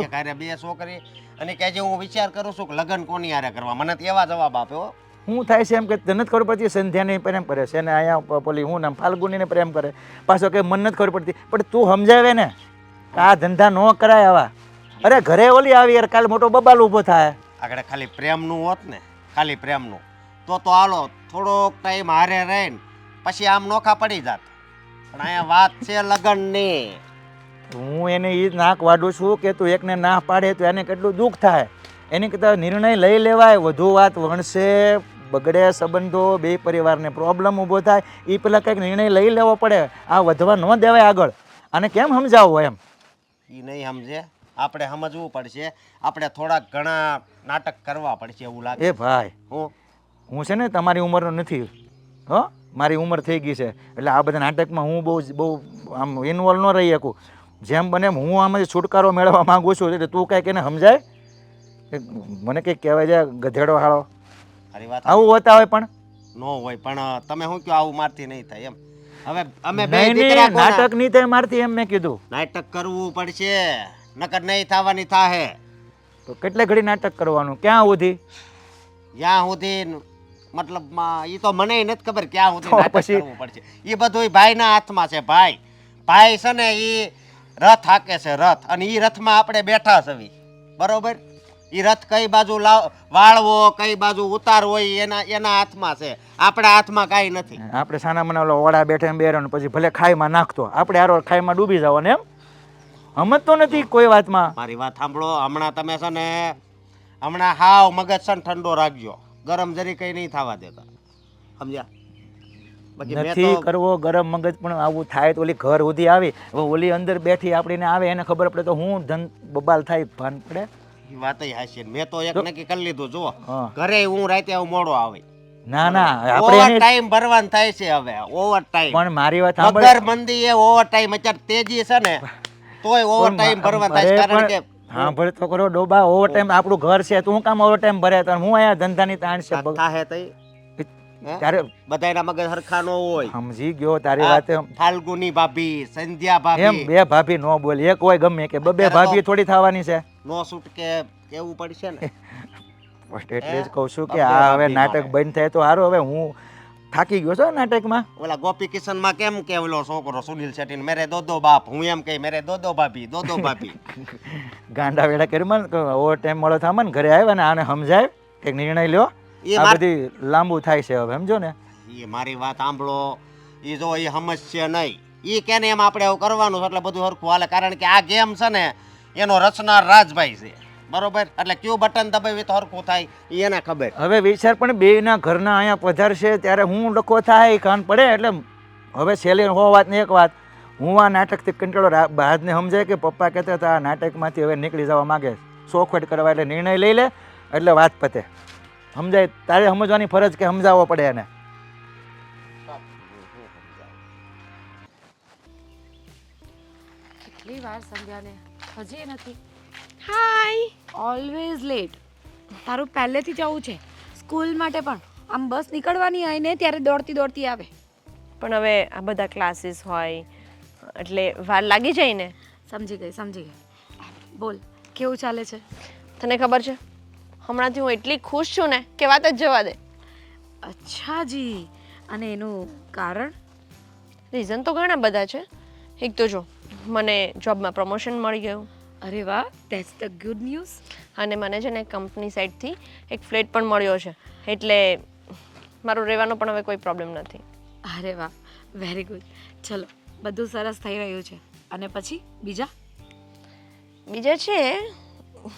એક હારે બે છોકરી અને કે જે હું વિચાર કરું છું કે લગ્ન કોની હારે કરવા, મને તો એવા જવાબ આપ્યો. શું થાય છે એમ કે તને જ ખબર પડતી સંધ્યાને પ્રેમ કરે છે અને અહીંયા પેલી હું નામ ફાલ્ગુનીને પ્રેમ કરે, પાછો કે મને નથી ખબર પડતી. પણ તું સમજાવે ને કે આ ધંધા ન કરાય આવા. અરે ઘરે ઓલી આવી યાર, કાલ મોટો બબાલ ઊભો થાય. આગળ ખાલી પ્રેમનું હોત ને, ખાલી પ્રેમનું તો હાલો થોડોક ટાઈમ હારે રહીને પછી આમ નોખા પડી જાત. પણ અહીંયા વાત છે લગ્નની. હું એને એ નાક વાડું છું કે તું એકને ના પાડે તો એને કેટલું દુઃખ થાય. એની કરતાં નિર્ણય લઈ લેવાય. વધુ વાત વણશે, બગડે સંબંધો, બે પરિવારને પ્રોબ્લેમ ઊભો થાય, એ પેલા કંઈક નિર્ણય લઈ લેવો પડે. આ વધવા ન દેવાય આગળ. આને કેમ સમજાવવો એમ? એ નહીં સમજે, આપણે સમજવું પડશે. આપણે થોડાક ઘણા નાટક કરવા પડશે એવું લાગે. એ ભાઈ હું છે ને તમારી ઉંમરનો નથી હો, મારી ઉંમર થઈ ગઈ છે, એટલે આ બધા નાટકમાં હું બહુ આમ ઇન્વોલ્વ ન રહી શકું. જેમ બને એમ હું આમાંથી છુટકારો મેળવવા માંગુ છું. એટલે તું કાંઈક એને સમજાય, મને કંઈક કહેવાય છે ગધેડો હાળો. મારી વાત આવું હોતા હોય પણ ન હોય, પણ તમે શું કહો આવું મારથી નહીં થાય એમ. હવે અમે બે નહીં, દીકરા નહીં, નાટક નહીં થાય મારથી એમ મેં કીધું. નાટક કરવું પડશે, નકર નહીં થવાની થાહે. તો કેટલે ઘડી નાટક કરવાનું, ક્યાં સુધી? જ્યાં સુધી મતલબમાં એ તો મને નથી ખબર ક્યાં સુધી તો નાટક પછી? કરવું પડશે. એ બધું ભાઈના હાથમાં છે. ભાઈ છે ને એ રથ હાકે છે, રથ, અને એ રથમાં આપણે બેઠા છે. બરોબર? એ રથ કઈ બાજુ વાળવો, કઈ બાજુ ઉતારવો એના હાથમાં છે. આપણા હાથમાં કાંઈ નથી. આપણે સાના મને ઓલા ઓળા બેઠે એમ બેરો ને પછી ભલે ખાઈમાં નાખતો, આપણે હારો ખાઈમાં ડૂબી જવાનું એમ. સમજતો નથી કોઈ વાતમાં. મારી વાત સાંભળો. હમણાં તમે છે ને હમણાં હાવ મગજ છે ને ઠંડો રાખજો, ગરમ જરી કઈ નહીં થવા દેતા. સમજ્યા? બાકી મેં નથી તો કરવો ગરમ મગજ, પણ આવું થાય તો ઓલી ઘર સુધી આવી, હવે ઓલી અંદર બેઠી આપણીને આવે એને ખબર પડે તો હું ધન બબાલ થાય, ભાન પડે. ઈ વાતય હાચી. મેં તો એક નક્કી કરી લીધું. જો હા. ઘરે હું રાતે આવું મોડો આવે. ના ના આપણે ઓવર એને ટાઈમ ભરવાનું થાય છે હવે. ઓવર ટાઈમ પણ મારી વાત સાંભળ. વગર મંદી એ ઓવર ટાઈમ. અત્યારે તેજી છે ને તોય ઓવર ટાઈમ ભરવાનું થાય છે. કારણ કે સાંભળ તો કરો ડોબા, ઓવર ટાઈમ આપણું ઘર છે, તું કામ ઓવર ટાઈમ ભરે? તો હું અહીંયા ધંધાની તાણ છે. થાહે તઈ હે? ત્યારે બધાયના મગજ હરખા ન હોય. સમજી ગયો તારી આ વાત. ફાલ્ગુની ભાભી, સંધ્યા એમ ભાભી બે ભાભી નો બોલે, એક હોય ગમે કે બે અત્યારે તો- ભાભી થોડી થવાની છે. નો સૂટ કે કેવું પડશે ને. બસ એટલે જ કહું છું કે બે આ હવે ભાભી નાટક મારે. બંધ થાય તો સારું. હવે હું થાકી ગયો છું નાટકમાં. ઓલા ગોપી કિશનમાં કેમ કે ઓલો છોકરો સુનિલ શેટ્ટી મેરે દો બાપ, હું એમ કહી મેરે દો ભાભી, દો ભાભી. ગાંડા વેડા કરી મને ઓવર ટાઈમ મળો થામાં ને ઘરે આવ્યા ને આને સમજાય કંઈક નિર્ણય લ્યો. એ આ માર- બધી લાંબુ થાય છે હવે, સમજો ને. એ મારી વાત સાંભળો, એ જો એ સમજશે નહીં. એ કેને એમ આપણે એવું કરવાનું છે એટલે બધું હરખું હાલે. કારણ કે આ ગેમ છે ને એનો રચનાર રાજભાઈ છે, બરોબર? એટલે કયું બટન દબાવી તો હરખું થાય એ એને ખબર. હવે વિચાર પણ બેયના ઘરના અહીંયા પધારશે ત્યારે હું ડકો થાય કાન પડે. એટલે હવે છેલ્લે હો વાત ને એક વાત, હું આ નાટકથી કંટાળો. બહારને સમજાય કે પપ્પા કહેતા હતા આ નાટકમાંથી હવે નીકળી જવા માગે, શોખવટ કરવા એટલે નિર્ણય લઈ લે એટલે વાત પતે. સમજાય? તારે સમજવાની ફરજ કે સમજાવવો પડે એને. કેટલી વાર સંધ્યાને હજી નથી. હાય. Always late. તારું પહેલેથી જવું છે સ્કૂલ માટે પણ. આમ બસ નીકળવાની હોય ને ત્યારે દોડતી દોડતી આવે. પણ હવે આ બધા ક્લાસીસ હોય એટલે વાર લાગી જાય ને. સમજી ગઈ. બોલ, કેવું ચાલે છે? તને ખબર છે હમણાંથી હું એટલી ખુશ છું ને કે વાત જ જવા દે. અચ્છા જી. અને એનું કારણ? રીઝન તો ઘણા બધા છે. એક તો જો મને જોબમાં પ્રમોશન મળી ગયું, અરે વાહ, ધેટ્સ ધ ગુડ ન્યૂઝ. અને મને છે ને કંપની સાઈડથી એક ફ્લેટ પણ મળ્યો છે, એટલે મારું રહેવાનો પણ હવે કોઈ પ્રોબ્લેમ નથી. અરે વાહ, વેરી ગુડ. ચલો, બધું સરસ થઈ રહ્યું છે. અને પછી બીજા?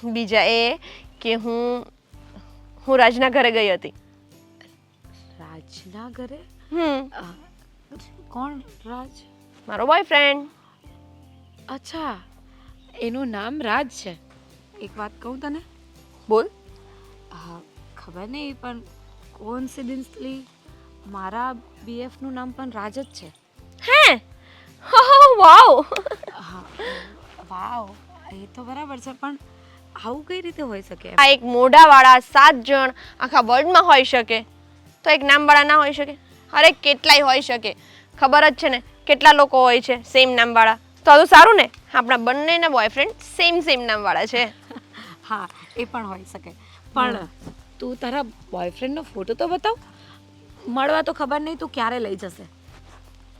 બીજા એ કે હું રાજના ઘરે ગઈ હતી. રાજના ઘરે? હમ કોણ રાજ? મારો બોયફ્રેન્ડ. અચ્છા, એનું નામ રાજ છે. એક વાત કહું તને? બોલ. ખબર નહીં પણ કોઇન્સિડન્સલી મારા બીએફનું નામ પણ રાજ જ છે. હે? વાવ. વાવ, એ તો બરાબર છે પણ આવું કઈ રીતે હોઈ શકે? આ એક મોઢાવાળા 7 જણ આખા વર્લ્ડમાં હોઈ શકે તો એક નામવાળા ના હોઈ શકે? અરે કેટલાય હોઈ શકે. ખબર જ છે ને કેટલા લોકો હોય છે સેમ નામવાળા. તો આ તો સારું ને, આપણા બંનેના બોયફ્રેન્ડ સેમ નામવાળા છે. હા, એ પણ હોઈ શકે. પણ તું તારા બોયફ્રેન્ડનો ફોટો તો બતાવ. મળવા તો ખબર નહીં તું ક્યારે લઈ જશે.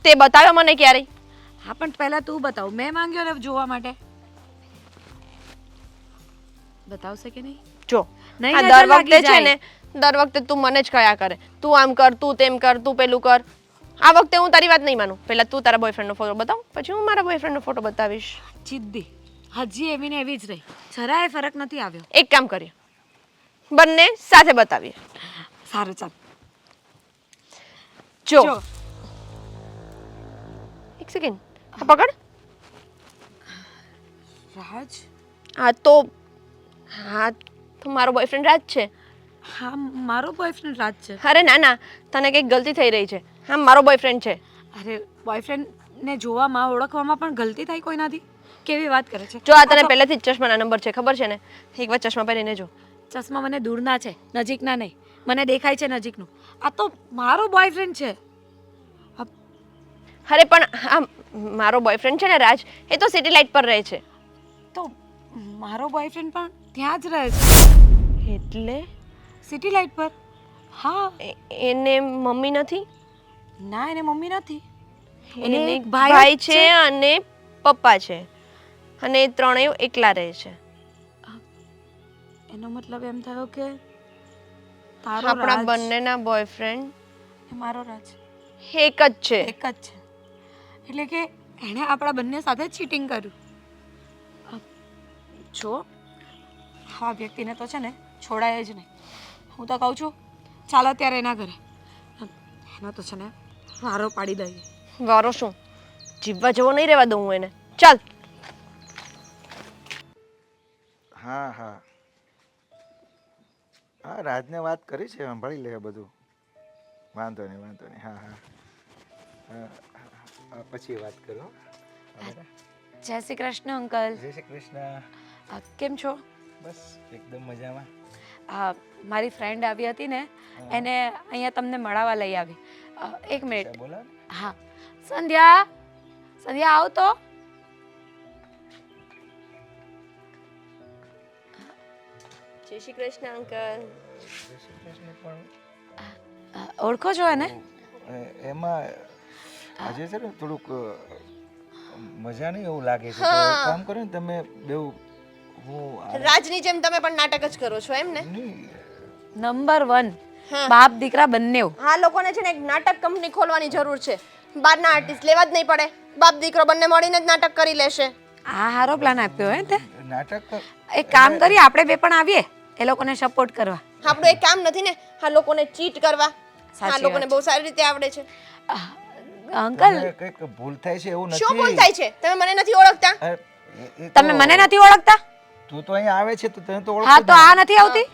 તે બતાવ્યો મને ક્યારેય? હા, પણ પહેલા તું બતાવ. મેં માંગ્યો ને જોવા માટે. બતાવશે કે નહીં? જો નહીં, આ નજર દર લાગી વખતે છે જાય. ને દર વખતે તું મને જ કયા કરે, તું આમ કર, તું તેમ કર, તું પેલું કર. આ વખતે હું તારી વાત નહીં માનું. પહેલા તું તારા બોયફ્રેન્ડનો ફોટો બતાવ, પછી હું મારા બોયફ્રેન્ડનો ફોટો બતાવીશ. જિદ્દી. હજી એવી ને એવી જ રહી. જરાય ફરક નથી આવ્યો. એક કામ કરીએ, બંને સાથે બતાવીએ. સારું, ચાલ. જો એક સેકન્ડ, આ પકડ. રાજ? હા તો મારો બોયફ્રેન્ડ રાજ છે. હા, મારો બોયફ્રેન્ડ રાજ છે. અરે ના, તને કંઈક ગલતી થઈ રહી છે. હા, મારો બોયફ્રેન્ડ છે. અરે, બોયફ્રેન્ડને જોવામાં ઓળખવામાં પણ ગલતી થાય કોઈનાથી? કેવી વાત કરે છે? જો આ તને પહેલેથી જ ચશ્માના નંબર છે, ખબર છે ને? એકવાર ચશ્મા પહેરીને જો. ચશ્મા મને દૂરના છે, નજીકના નહીં. મને દેખાય છે નજીકનું. આ તો મારો બોયફ્રેન્ડ છે. અરે પણ આ મારો બોયફ્રેન્ડ છે ને રાજ, એ તો સિટી લાઇટ પર રહે છે. તો મારો બોયફ્રેન્ડ પણ ત્યાં જ રહે છે. એટલે સિટી લાઇટ પર? હા. એને મમ્મી નથી? ના, એને મમ્મી નથી. એને એક એક ભાઈ ભાઈ જ છે અને પપ્પા છે, અને એ ત્રણેય એકલા રહે છે. એનો મતલબ એમ થયો કે તારો આપણા રાજ બંનેના બોયફ્રેન્ડ એ મારો રાજ એક જ છે. એક જ છે. એટલે કે એણે આપણા બંને સાથે ચીટિંગ કર્યું. જો આ વ્યક્તિને તો છે ને છોડાય જ નહીં. હું તો કહું છું ચાલો અત્યારે એના ઘરે. એનો તો છે ને વારો પાડી દઈએ. વારો શું, જીવવા જેવો નહીં રહેવા દઉં હું એને. ચાલ. હા, રાજને વાત કરી છે, સાંભળી લે બધું. વાંધો નહીં. હા. પછી વાત કરો. જય શ્રી કૃષ્ણ અંકલ. જય શ્રી કૃષ્ણ. કેમ છો? બસ એકદમ મજામાં. હા મારી ફ્રેન્ડ આવી હતી ને એને અહીંયા તમને મળાવવા લઈ આવી. એક મિનિટ. બોલો. હા સંધ્યા, સંધ્યા આવ તો. જય શ્રી કૃષ્ણ અંકલ. ઓળખો છો એને? એમાં આજે છે ને થોડુંક મજા નહીં એવું લાગે છે. તો એક કામ કરો ને તમે બેઉ, હું રાજની જેમ તમે પણ નાટક જ કરો છો એમ ને? નંબર 1 હા. બાપ દીકરા બંને. આ લોકોને છે ને એક નાટક કંપની ખોલવાની જરૂર છે. બહારના આર્ટિસ્ટ લેવા જ નહીં પડે, બાપ દીકરો બંને મળીને જ નાટક કરી લેશે. આ હારો પ્લાન આપ્યો હે તે. નાટક એક કામ કરીએ આપણે બે પણ આવીએ એ લોકોને સપોર્ટ કરવા. આપણું એક કામ નથી ને આ લોકોને ચીટ કરવા. આ સાચી લોકોને બહુ સારી રીતે આવડે છે. અંકલ તમને કંઈક ભૂલ થાય છે એવું નથી. શું ભૂલ થાય છે? તમે મને નથી ઓળખતા? તમે મને નથી ઓળખતા? તું તો અહીંયા આવે છે તો તને તો હા ઓળખતો તો આ નથી આવતી.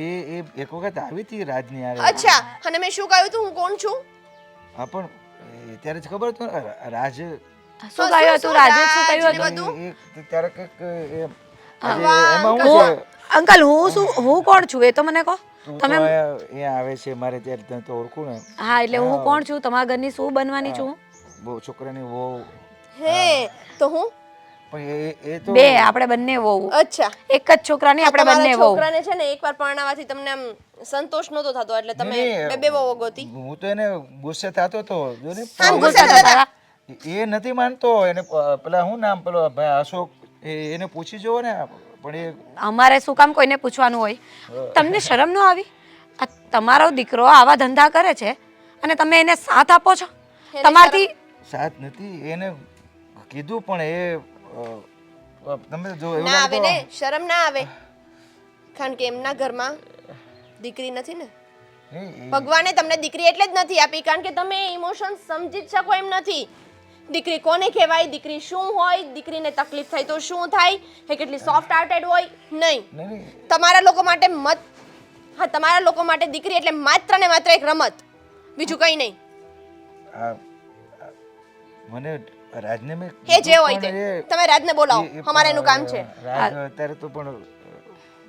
એ એક વખત આવી હતી રાજની હારે. અચ્છા, અને મેં શું કહ્યું તું હું કોણ છું? હા પણ ત્યારે જ ખબર હતું ને, રાજ શું કહ્યું હતું રાજે? શું કહ્યું હતું? બધું? ત્યારે કંઈક વાહ, એમાં હું હું અંકલ હું કોણ છું એ તો મને કહો. તું તો અહીંયા આવે છે મારે ત્યારે તને તો ઓળખું ને. હા એટલે હું કોણ છું? તમારા ઘરની શું બનવાની છું? બહુ છોકરાની વહુ. હે તો હું? પણ એ તો બે આપણે બંને વહુ. અચ્છા, એક જ છોકરાની આપણે બંને તમારા વહુ. છોકરાને છે ને એકવાર પરણાવાથી તમને આમ સંતોષ નહોતો થતો એટલે તમે નહીં, બે બે વહુઓ ગોતી. હું તો એને ગુસ્સે થતો હતો જો ને. આમ ગુસ્સે થતા હતા? એ નથી માનતો. એને પેલા શું નામ પેલો ભાઈ અશોક, એને પૂછી જોવો ને. પણ એ અમારે શું કામ કોઈને પૂછવાનું હોય? તમને શરમ ન આવી? આ તમારો દીકરો આવા ધંધા કરે છે અને તમે એને સાથ આપો છો? તમારથી સાથ નથી એને કીધું પણ એ તમે જો એવું ના આવે લાગે ને, શરમ ના આવે. કારણ કે એમના ઘરમાં દીકરી નથી ને. તો નહીં, ભગવાને તમને દીકરી એટલે જ નથી આપી કારણ કે તમે ઇમોશન સમજી જ શકો એમ નથી. દીકરી કોને કહેવાય, દીકરી શું હોય, દીકરીને તકલીફ થાય તો શું થાય, એ કેટલી સોફ્ટ હાર્ટેડ હોય. નહીં, નહીં તમારા લોકો માટે તમારા લોકો માટે દીકરી એટલે માત્ર ને માત્ર એક રમત, બીજું કંઈ નહીં. આ મને રાજને મેં એ જે હોય કીધું તે પણ તમે રાજને બોલાવો, અમારે એનું કામ છે. રાજ અત્યારે તો પણ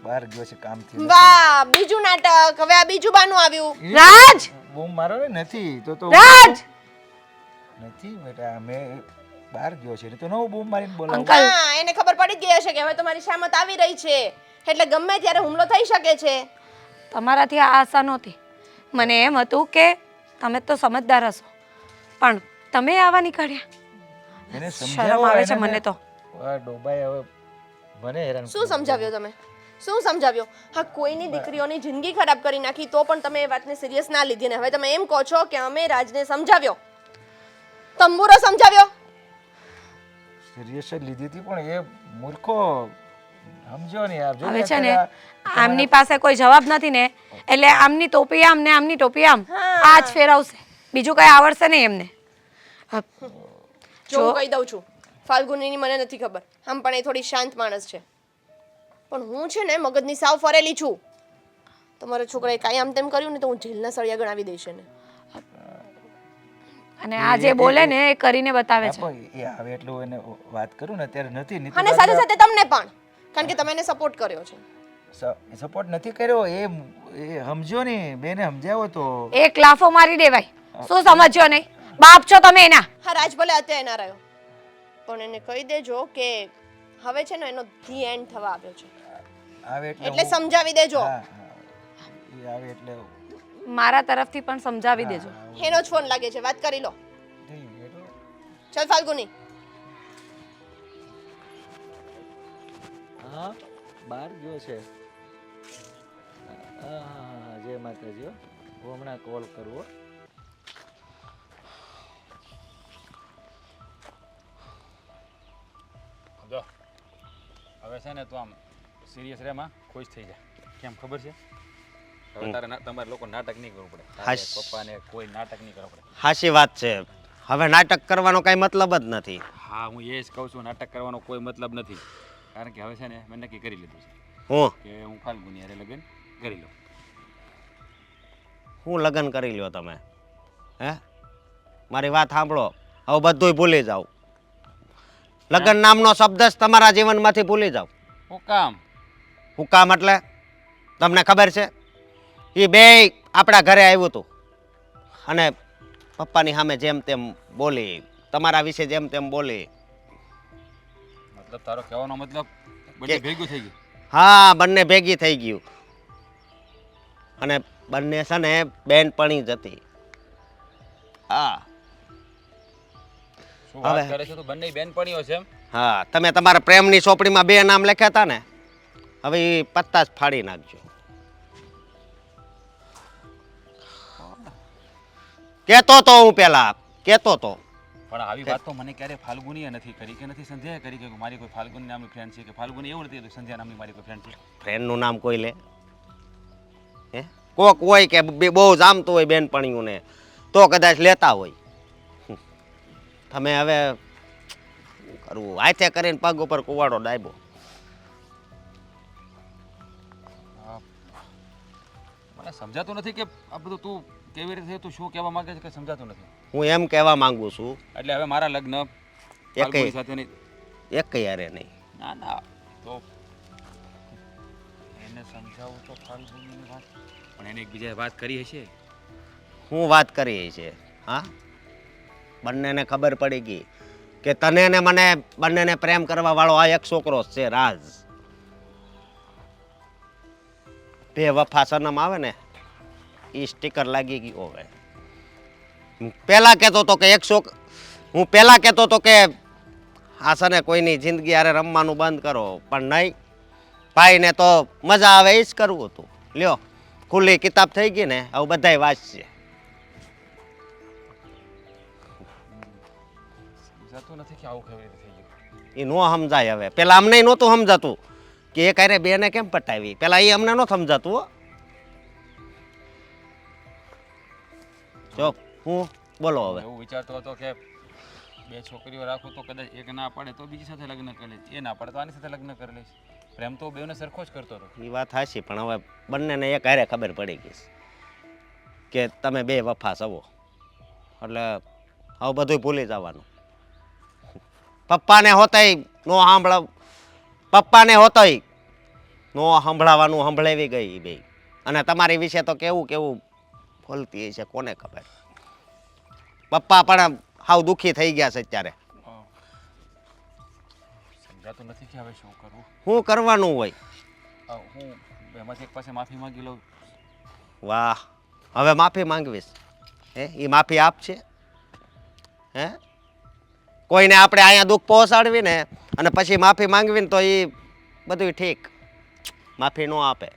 બહાર ગયો છે કામથી. વાહ, બીજું નાટક. હવે આ બીજું બાનું આવ્યું. રાજ બૂમ મારો ને નથી તો રાજ નથી બેટા, મેં બહાર ગયો છે તો નવો બૂમ મારીને બોલાવું. અંકલ હા, એને ખબર પડી જ ગઈ હશે કે હવે તમારી શામત આવી રહી છે એટલે ગમે ત્યારે હુમલો થઈ શકે છે. તમારાથી આ આશા નહોતી. મને એમ હતું કે તમે તો સમજદાર હશો પણ તમે આવા નીકળ્યા. એને શરમ આવે છે મને તો. આ ડોબાએ હવે મને હેરાન શું સમજાવ્યો તમે? શું સમજાવ્યો? હા, કોઈની દીકરીઓની જિંદગી ખરાબ કરી નાખી તો પણ તમે એ વાતને સિરિયસ ના લીધી ને હવે તમે એમ કહો છો કે અમે રાજને સમજાવ્યો, તંબુરો સમજાવ્યો. સિરિયસ જ લીધી હતી પણ એ મૂર્ખો સમજો ને યાર. જો હવે છે ને આમની પાસે કોઈ જવાબ નથી ને એટલે આમની ટોપી આમ ને આમની ટોપી આમ આ જ ફેરવશે, બીજું કઈ આવડશે નહીં એમને. જો હું કહી દઉં છું, ફાલ્ગુનીની મને નથી ખબર, આમ પણ એ થોડી શાંત માણસ છે પણ હું છે ને મગજની સાવ ફરેલી છું. તમારા છોકરાએ કાંઈ આમ તેમ કર્યું ને તો હું જેલના સળિયા ગણાવી દઈશ એને. અને આ જે બોલે ને એ કરીને બતાવે છે. પણ એ આવે એટલું એને વાત કરું ને ત્યારે નથી નહીં તો અને સાથે સાથે તમને પણ કારણ કે તમે એને સપોર્ટ કર્યો છે. સપોર્ટ નથી કર્યો. એ સમજો ને, બેને સમજાવો તો. એક લાફો મારી દેવાય. શું સમજ્યો નહીં? બાપ છો તમે એના. હા, રાજ ભલે અત્યારે ના રહ્યો પણ એને કહી દેજો કે હવે છે ને એનો ધી એન્ડ થવા આવ્યો છે આવે એટલે સમજાવી દેજો. હા, હા. એ આવે એટલે મારા તરફથી પણ સમજાવી દેજો. એનો જ ફોન લાગે છે, વાત કરી લો. ચાલ ફાલ્ગુની. હા, બહાર ગયો છે. હા, જય માતાજી. હું હમણાં કોલ કરવો. જો હવે છે ને તું આમ સિરિયસ રહેમાં ખુશ થઈ જાય. કેમ ખબર છે? હવે તમારે લોકો નાટક નહીં કરવું પડે. તારે પપ્પાને કોઈ નાટક નહીં કરવું પડે. સાચી વાત છે. હવે નાટક કરવાનો કાંઈ મતલબ જ નથી. હા, હું એ જ કહું છું, નાટક કરવાનો કોઈ મતલબ નથી. કારણ કે હવે છે ને મેં નક્કી કરી લીધું છે હું કે હું ફાલ્ગુની હારે લગ્ન કરી લઉં. હું લગ્ન કરી લ્યો તમે? હે, મારી વાત સાંભળો. હવે બધુંય ભૂલી જાઓ. લગ્ન નામનો શબ્દ જ તમારા જીવનમાંથી ભૂલી જાઓ. હું કામ? હું કામ એટલે તમને ખબર છે એ બે આપણા ઘરે આવ્યું હતું અને પપ્પાની સામે જેમ તેમ બોલી, તમારા વિશે જેમ તેમ બોલી. મતલબ તારો કહેવાનો મતલબ બધું ભેગું થઈ ગયું. હા, બંને ભેગી થઈ ગયું અને બંને છે ને બેનપણી જ હતી. હા શું વાત હવે- કરે છે તું? બંને બેનપણીઓ છે એમ? હા, તમે તમારા પ્રેમની ચોપડીમાં 2 નામ લખ્યા હતા ને, હવે એ પત્તા જ ફાડી નાખજો. કેતો તો હું પેલા કેતો તો. પણ આવી વાત તો મને ક્યારે ફાલ્ગુનીએ નથી કરી કે નથી સંધ્યાએ કરી કે મારી કોઈ ફાલ્ગુની નામની ફ્રેન્ડ છે કે ફાલ્ગુની એવું નથી કે સંધ્યા નામની મારી કોઈ ફ્રેન્ડ છે. ફ્રેન્ડનું નામ કોઈ લે? હે, કોક હોય કે બહુ જામતું હોય બેનપણીઓને તો કદાચ લેતા હોય. તમે હવે શું કરવું, હાથે કરીને પગ ઉપર કુવાડો ડાયબો. મને સમજાતું નથી કે આ બધું તું કેવી રીતે તું શું કહેવા માંગે છે કે સમજાતું નથી. હું એમ કહેવા માંગુ છું એટલે હવે મારા લગ્ન એકેય- ફાલ્ગુની સાથે નહીં. એક યારે નહીં. ના ના, તો એને સમજાવું તો ફાલ્ગુનીની વાત, પણ એને એકબીજાએ વાત કરી હશે. હું વાત કરી છે? હા, બંનેને ખબર પડી ગઈ કે તને ને મને બંનેને પ્રેમ કરવા વાળો આ એક છોકરો જ છે, રાજ. બે વફા સનમ આવે ને એ સ્ટીકર લાગી ગયો હવે. પેલા કહેતો તો કે હું પેલા કહેતો તો કે આ સને કોઈની જિંદગી હારે રમવાનું બંધ કરો, પણ નહીં, ભાઈને તો મજા આવે એ જ કરવું હતું. લ્યો, ખુલ્લી કિતાબ થઈ ગઈ ને, હવે બધાય વાંચશે. સમજાતું નથી કે આવું કેવી રીતે થઈ ગયું. એ નો સમજાય હવે. પેલા અમને નહોતું સમજાતું કે એક હારે બેને કેમ પટાવી, પેલા એ અમને નો સમજાતું. હો જો હું બોલો હવે. એવું વિચારતો હતો કે 2 છોકરીઓ રાખું તો કદાચ એક ના પાડે તો બીજી સાથે લગ્ન કરી લઈશ, એ ના પાડે તો આની સાથે લગ્ન કરી લઈશ. પ્રેમ તો બેઉને સરખો જ કરતો હતો. એ વાત હાચી, પણ હવે બંનેને એક હારે ખબર પડી ગઈ કે તમે બે વફા છો, એટલે હવે બધું ભૂલી જવાનું. પપ્પાને હોતય નો પપ્પાને હોતય નો સંભળાવાનું સંભળાવી ગઈ બે. અને તમારી વિશે તો કેવું કેવું બોલતી છે કોને ખબર. પપ્પા પણ હાવ દુઃખી થઈ ગયા છે અત્યારે. સમજાતું નથી કે હવે શું કરવું. શું કરવાનું હોય? હું એમાંથી એક પાસે માફી માંગી લઉં. વાહ, હવે માફી માંગવીશ? હે, એ માફી આપશે? હે, કોઈને આપણે અહીંયા દુઃખ પહોંચાડવી ને અને પછી માફી માંગવી ને તો એ બધું ઠીક, માફી ન આપે.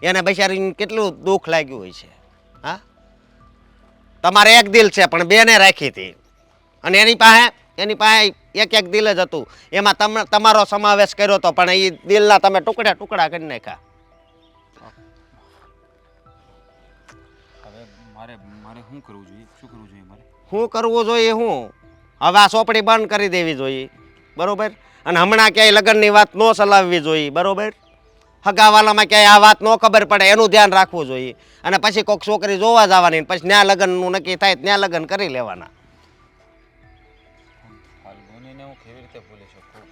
એને બિચારીને કેટલું દુઃખ લાગ્યું હોય છે. હા, તમારે એક દિલ છે પણ બેને રાખી હતી અને એની પાસે એક દિલ જ હતું, એમાં તમારો સમાવેશ કર્યો હતો, પણ એ દિલના તમે ટુકડા ટુકડા કરી નાખ્યા. હવે મારે મારે શું કરવું જોઈએ? શું કરવું જોઈએ મારે? શું કરવું જોઈએ? હું હવે આ ચોપડી બંધ કરી દેવી જોઈએ, બરોબર? અને હમણાં ક્યાંય લગ્નની વાત ન ચલાવવી જોઈએ, બરોબર? હગાવાલામાં ક્યાંય આ વાત ન ખબર પડે એનું ધ્યાન રાખવું જોઈએ. અને પછી કોઈક છોકરી જોવા જવાની, પછી ત્યાં લગ્નનું નક્કી થાય ત્યાં લગ્ન કરી લેવાના. ફાલ્ગુનીને હું કેવી રીતે ભૂલી શકું?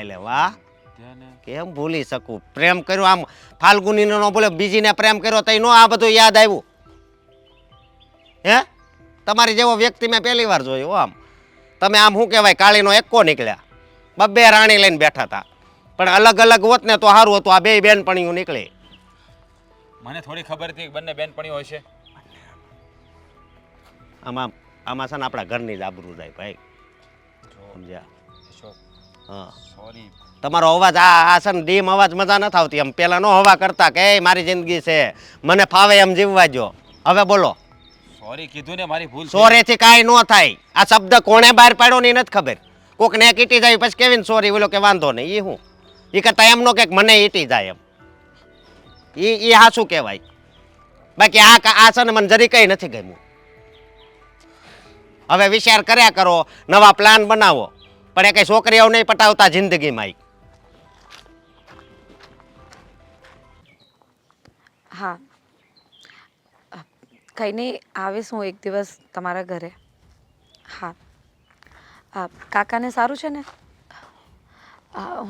લે વાહ, તેને કેમ ભૂલી શકું? પ્રેમ કર્યો આમ ફાલ્ગુનીનો ન ભૂલે, બીજીને પ્રેમ કર્યો તો નો આ બધું યાદ આવ્યું? હે, તમારી જેવો વ્યક્તિ મેં પહેલી વાર જોયો. આમ તમે આમ શું કહેવાય કાળીનો એક્કો નીકળ્યા, બબ્બે રાણી લઈને બેઠા હતા, પણ અલગ અલગ હોત ને તો સારું હતું. આ બે બેનપણીઓ નીકળી. મને થોડી ખબર હતી કે બંને બેનપણીઓ હશે. આમાં આમાં છે ને આપણા ઘરની જ આબરૂ જાય ભાઈ, જો સમજ્યા? અશોક, હા, સોરી. તમારો અવાજ આ છે ને ડીમ અવાજ મજા નથી આવતી. એમ પેલા નો હવા કરતા કે "એ મારી જિંદગી છે, મને ફાવે એમ જીવવા જો." હવે બોલો. સોરી કીધું ને, મારી ભૂલ થઈ. સોરેથી કાંઈ ન થાય. આ શબ્દ કોણે બહાર પાડ્યો ની નથી ખબર. કોકને એક ઈટી જાય પછી કેવીને સોરી, બોલો કે વાંધો નહીં. એ હું એ કરતા એમ નો કે મને ઈટી જાય એમ, એ હાસું કહેવાય. બાકી આ છે ને મને જરી કઈ નથી ગમ્યું. હવે વિચાર કર્યા કરો, નવા પ્લાન બનાવો, પણ એ કઈ છોકરીઓ નહીં પટાવતા જિંદગીમાં. હા, કંઈ નહીં, આવીશ હું એક દિવસ તમારા ઘરે. હા, કાકાને સારું છે ને?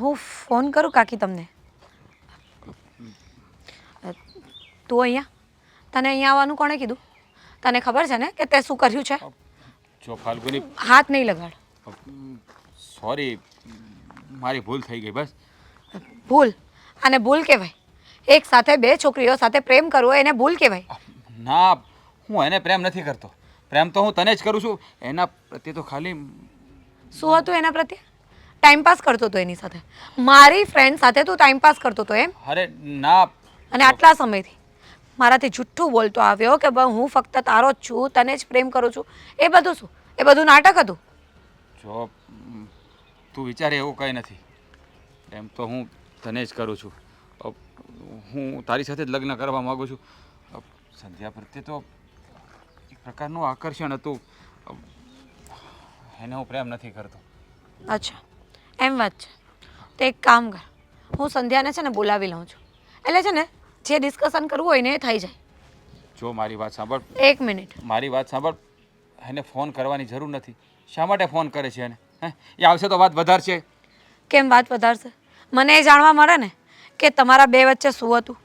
હું ફોન કરું કાકી તમને. તું અહીંયા તને અહીંયા આવવાનું કોણે કીધું? તને ખબર છે ને કે તે શું કર્યું છે? જો ફાલ્ગુની, હાથ નહીં લગાડ. સોરી, મારી ભૂલ થઈ ગઈ બસ. ભૂલ? અને ભૂલ કહેવાય? એક સાથે બે છોકરીઓ સાથે પ્રેમ કરવો એને ભૂલ કહેવાય? ના, હું એને પ્રેમ નથી કરતો. પ્રેમ તો હું તને જ કરું છું. એના પ્રત્યે તો ખાલી શું હતું એના પ્રત્યે? ટાઈમ પાસ કરતો હતો એની સાથે. મારી ફ્રેન્ડ સાથે તું ટાઈમ પાસ કરતો હતો એમ? અરે ના. અને આટલા સમયથી મારાથી જુઠ્ઠું બોલતો આવ્યો કે હું ફક્ત તારો જ છું, તને જ પ્રેમ કરું છું. એ બધું શું? એ બધું નાટક હતું. જો તું વિચારે એવું કંઈ નથી. પ્રેમ તો હું તને જ કરું છું. હું તારી સાથે જ લગ્ન કરવા માગું છું. સંધ્યા પ્રત્યે તો એક પ્રકારનું આકર્ષણ હતું. એને હું પ્રેમ નથી કરતો. અચ્છા, એમ વાત છે. તો એક કામ કર, હું સંધ્યાને છે ને બોલાવી લઉં છું. એટલે છે ને જે ડિસ્કશન કરવું હોય ને એ થઈ જાય. જો મારી વાત સાંભળ. એક મિનિટ. મારી વાત સાંભળ. એને ફોન કરવાની જરૂર નથી. શા માટે ફોન કરે છે એને? હે, એ આવશે તો વાત વધારશે. કેમ વાત વધારશે? મને એ જાણવા મળે ને કે તમારા બે વચ્ચે શું હતું.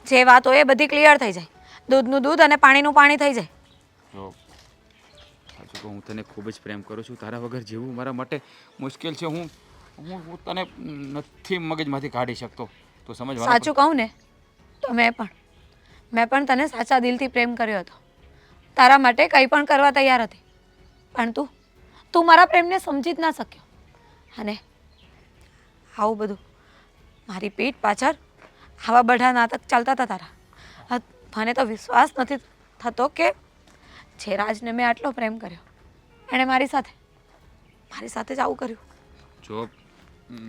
જે વાત હોય એ બધી ક્લિયર થઈ જાય. દૂધનું દૂધ અને પાણીનું પાણી થઈ જાય. જો સાચું કહું, હું તને ખૂબ જ પ્રેમ કરું છું. તારા વગર જીવવું મારા માટે મુશ્કેલ છે. હું હું તને નથી મગજમાંથી કાઢી શકતો. તો સમજવાનું. સાચું કહું ને તો મેં પણ તને સાચા દિલથી પ્રેમ કર્યો હતો. તારા માટે કંઈ પણ કરવા તૈયાર હતી. પણ તું મારા પ્રેમને સમજી જ ના શક્યો. અને આવું બધું મારી પીઠ પાછળ આવા બધા નાટક ચાલતા હતા તારા. મને તો વિશ્વાસ નથી થતો કે જે રાજને મેં આટલો પ્રેમ કર્યો એણે મારી સાથે જ આવું કર્યું. જો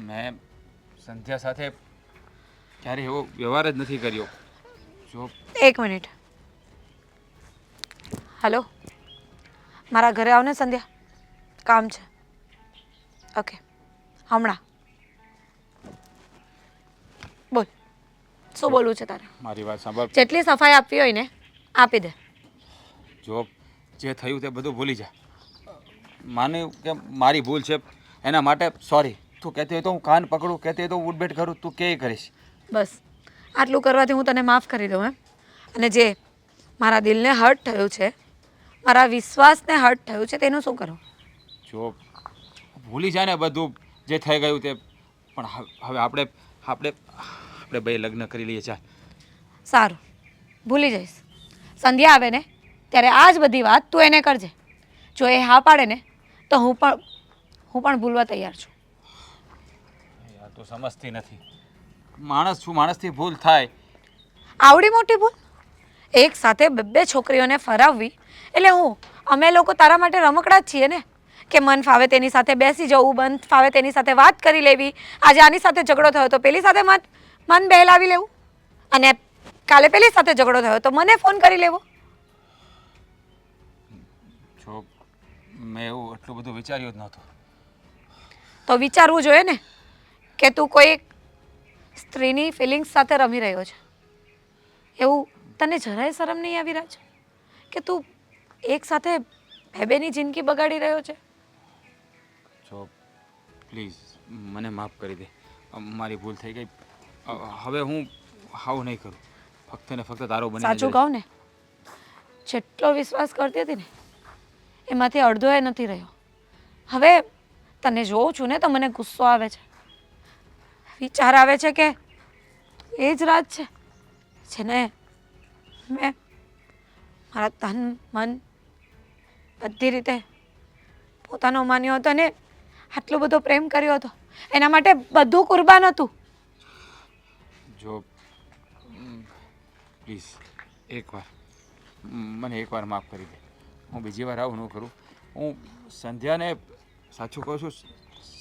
મેં સંધ્યા સાથે ક્યારે એવો વ્યવહાર જ નથી કર્યો. જો એક મિનિટ. હલો, મારા ઘરે આવ ને સંધ્યા, કામ છે. ઓકે, હમણાં બોલ, શું બોલવું છે તારે? મારી વાત સાંભળ. જેટલી સફાઈ આપવી હોય ને આપી દે. જો જે થયું તે બધું ભૂલી જા. માન્યું કે મારી ભૂલ છે એના માટે સોરી. તું કહેતી હોય તો હું કાન પકડું, કહેતી હોય તો હું ઉઠબેઠ કરું, તું કે કરીશ. બસ આટલું કરવાથી હું તને માફ કરી દઉં એમ? અને જે મારા દિલને હર્ટ થયું છે, મારા વિશ્વાસને હર્ટ થયું છે, તેનું શું કરું? જો ભૂલી જાય ને બધું જે થઈ ગયું તે. પણ હવે આપણે બે લગ્ન કરી લઈએ. ચાલ. સારું, ભૂલી જઈશ. સંધ્યા આવે ને ત્યારે આ જ બધી વાત તું એને કરજે. જો એ હા પાડે ને તો હું પણ ભૂલવા તૈયાર છું. યાર તું સમજતી નથી. માણસ છું, માણસથી ભૂલ થાય. આવડી મોટી ભૂલ? એક સાથે બે છોકરીઓને ફરાવવી એટલે અમે લોકો તારા માટે રમકડા જ છીએ ને? કે મન ફાવે તેની સાથે બેસી જવું, મન ફાવે તેની સાથે વાત કરી લેવી. આજે આની સાથે ઝઘડો થયો તો પેલી સાથે મન બહેલાવી લેવું, અને કાલે પેલી સાથે ઝઘડો થયો તો મને ફોન કરી લેવો. જો મેં એવું એટલું બધું વિચાર્યું જ નહોતું. તો વિચારવું જોઈએ ને કે તું કોઈ સ્ત્રીની ફિલિંગ્સ સાથે રમી રહ્યો છે. એવું તને જરાય શરમ નહીં આવી રહી છે કે તું એક સાથે બેની જિંદગી બગાડી રહ્યો છે? જો પ્લીઝ મને માફ કરી દે. મારી ભૂલ થઈ ગઈ. હવે હું આવું નહીં કરું. ફક્ત ને ફક્ત તારો બની. સાચું કહું ને, જેટલો વિશ્વાસ કરતી હતી ને એમાંથી અડધો એ નથી રહ્યો. હવે તને જોઉં છું ને તો મને ગુસ્સો આવે છે. વિચાર આવે છે કે એ જ રાજ છે જેને મેં મારા તન મન બધી રીતે પોતાનો માન્યો હતો ને આટલો બધો પ્રેમ કર્યો હતો. એના માટે બધું કુરબાન હતું. જો પ્લીઝ મને એકવાર માફ કરી દે. હું બીજી વાર આવું ન કરું. હું સંધ્યાને સાચું કહું છું,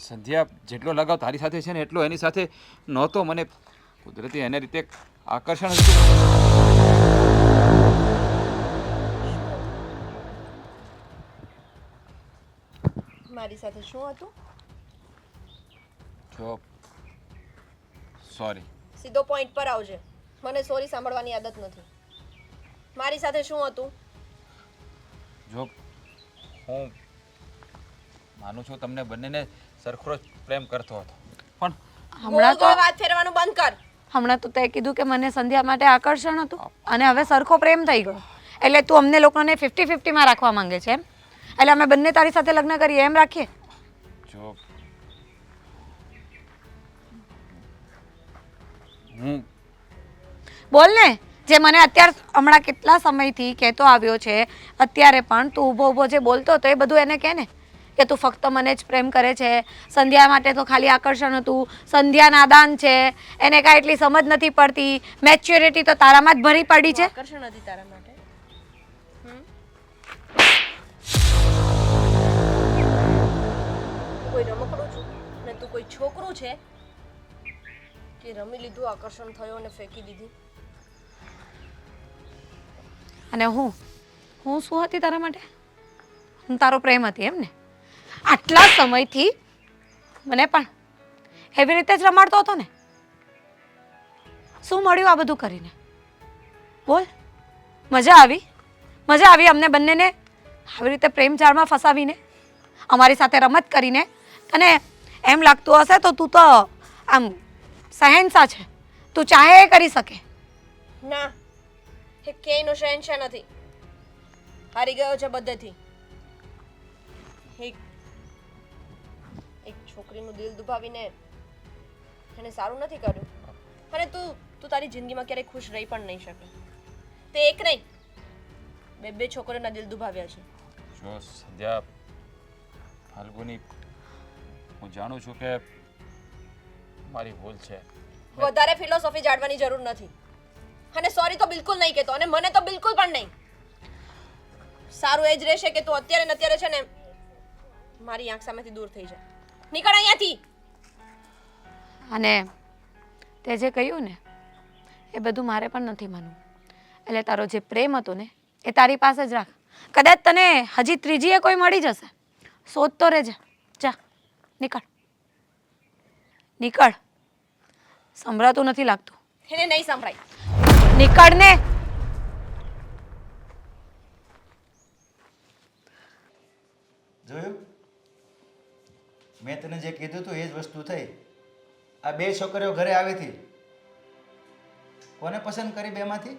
સંધ્યા જેટલો લગાવ તારી સાથે છે ને એટલો એની સાથે નહોતો. મને કુદરતી એને રીતે આકર્ષણ હતું. મારી સાથે શું હતું? જો સોરી. સીધો પોઈન્ટ પર આવજે. મને સોરી સાંભળવાની આદત નથી. મારી સાથે શું હતું? જો હું માનું છું તમને બંનેને સરખો જ પ્રેમ કરતો હતો, પણ હમણાં તો વાત ફેરવાનું બંધ કર. હમણાં તો તે કીધું કે મને સંધ્યા માટે આકર્ષણ હતું અને હવે સરખો પ્રેમ થઈ ગયો. એટલે તું અમને લોકોને 50-50માં રાખવા માંગે છે એમ? એટલે અમે બંને તારી સાથે લગ્ન કરીએ એમ રાખીએ? જો હું બોલ ને, જે મને અત્યાર હમણાં કેટલા સમયથી કહેતો આવ્યો છે, અત્યારે પણ તું ઊભો ઊભો જે બોલતો હતો એ બધું એને કહે ને, કે તું ફક્ત મને જ પ્રેમ કરે છે, સંધ્યા માટે તો ખાલી આકર્ષણ હતું, સંધ્યા નાદાન છે, એને કાંઈ એટલી સમજ નથી પડતી, મેચ્યોરિટી તો તારામાં જ ભરી પડી છે. આકર્ષણ હતી તારા માટે. તું કોઈ રમકડું છું ને તું કોઈ છોકરું છે કે રમી લીધું, આકર્ષણ થયો અને ફેંકી દીધી. અને હું શું હતી તારા માટે? હું તારો પ્રેમ હતી એમ ને? આટલા સમયથી મને પણ એવી રીતે જ રમાડતો હતો ને? શું મળ્યું આ બધું કરીને? બોલ. મજા આવી અમને બંનેને આવી રીતે પ્રેમ જાળમાં ફસાવીને, અમારી સાથે રમત કરીને. અને એમ લાગતું હશે તો તું તો આમ શહેનશાહ છે, તું ચાહે એ કરી શકે. ના, એ ક્યાંયનો શહેનશાહ નથી. હારી ગયો છે બધેથી. એક છોકરીનું દિલ દુભાવીને એને સારું નથી કર્યું. અને તું તારી જિંદગીમાં ક્યારેય ખુશ રહી પણ નહીં શકે. તે એક નહીં, બે છોકરીઓના દિલ દુભાવ્યા છે. જો સંધ્યા, ફાલ્ગુની, હું જાણું છું કે મારી ભૂલ છે. વધારે ફિલોસોફી જાણવાની જરૂર નથી. અને સોરી તો બિલકુલ નહીં કહેતો, અને મને તો બિલકુલ પણ નહીં. સારું એ જ રહેશે કે તું અત્યારે ને અત્યારે છે ને મારી આંખ સામેથી દૂર થઈ જા. નીકળ અહીંયાથી. અને તે જે કહ્યું ને એ બધું મારે પણ નથી માનવું. એટલે તારો જે પ્રેમ હતો ને એ તારી પાસે જ રાખ. કદાચ તને હજી ત્રીજીએ કોઈ મળી જશે, શોધતો રહેજે. જા, નીકળ. સંભળાતું નથી લાગતું? એને નહીં સંભળાય. નીકળ ને. જોયું? મેં તને જે કીધું હતું એ જ વસ્તુ થઈ. આ બે છોકરીઓ ઘરે આવી હતી, કોને પસંદ કરી બેમાંથી?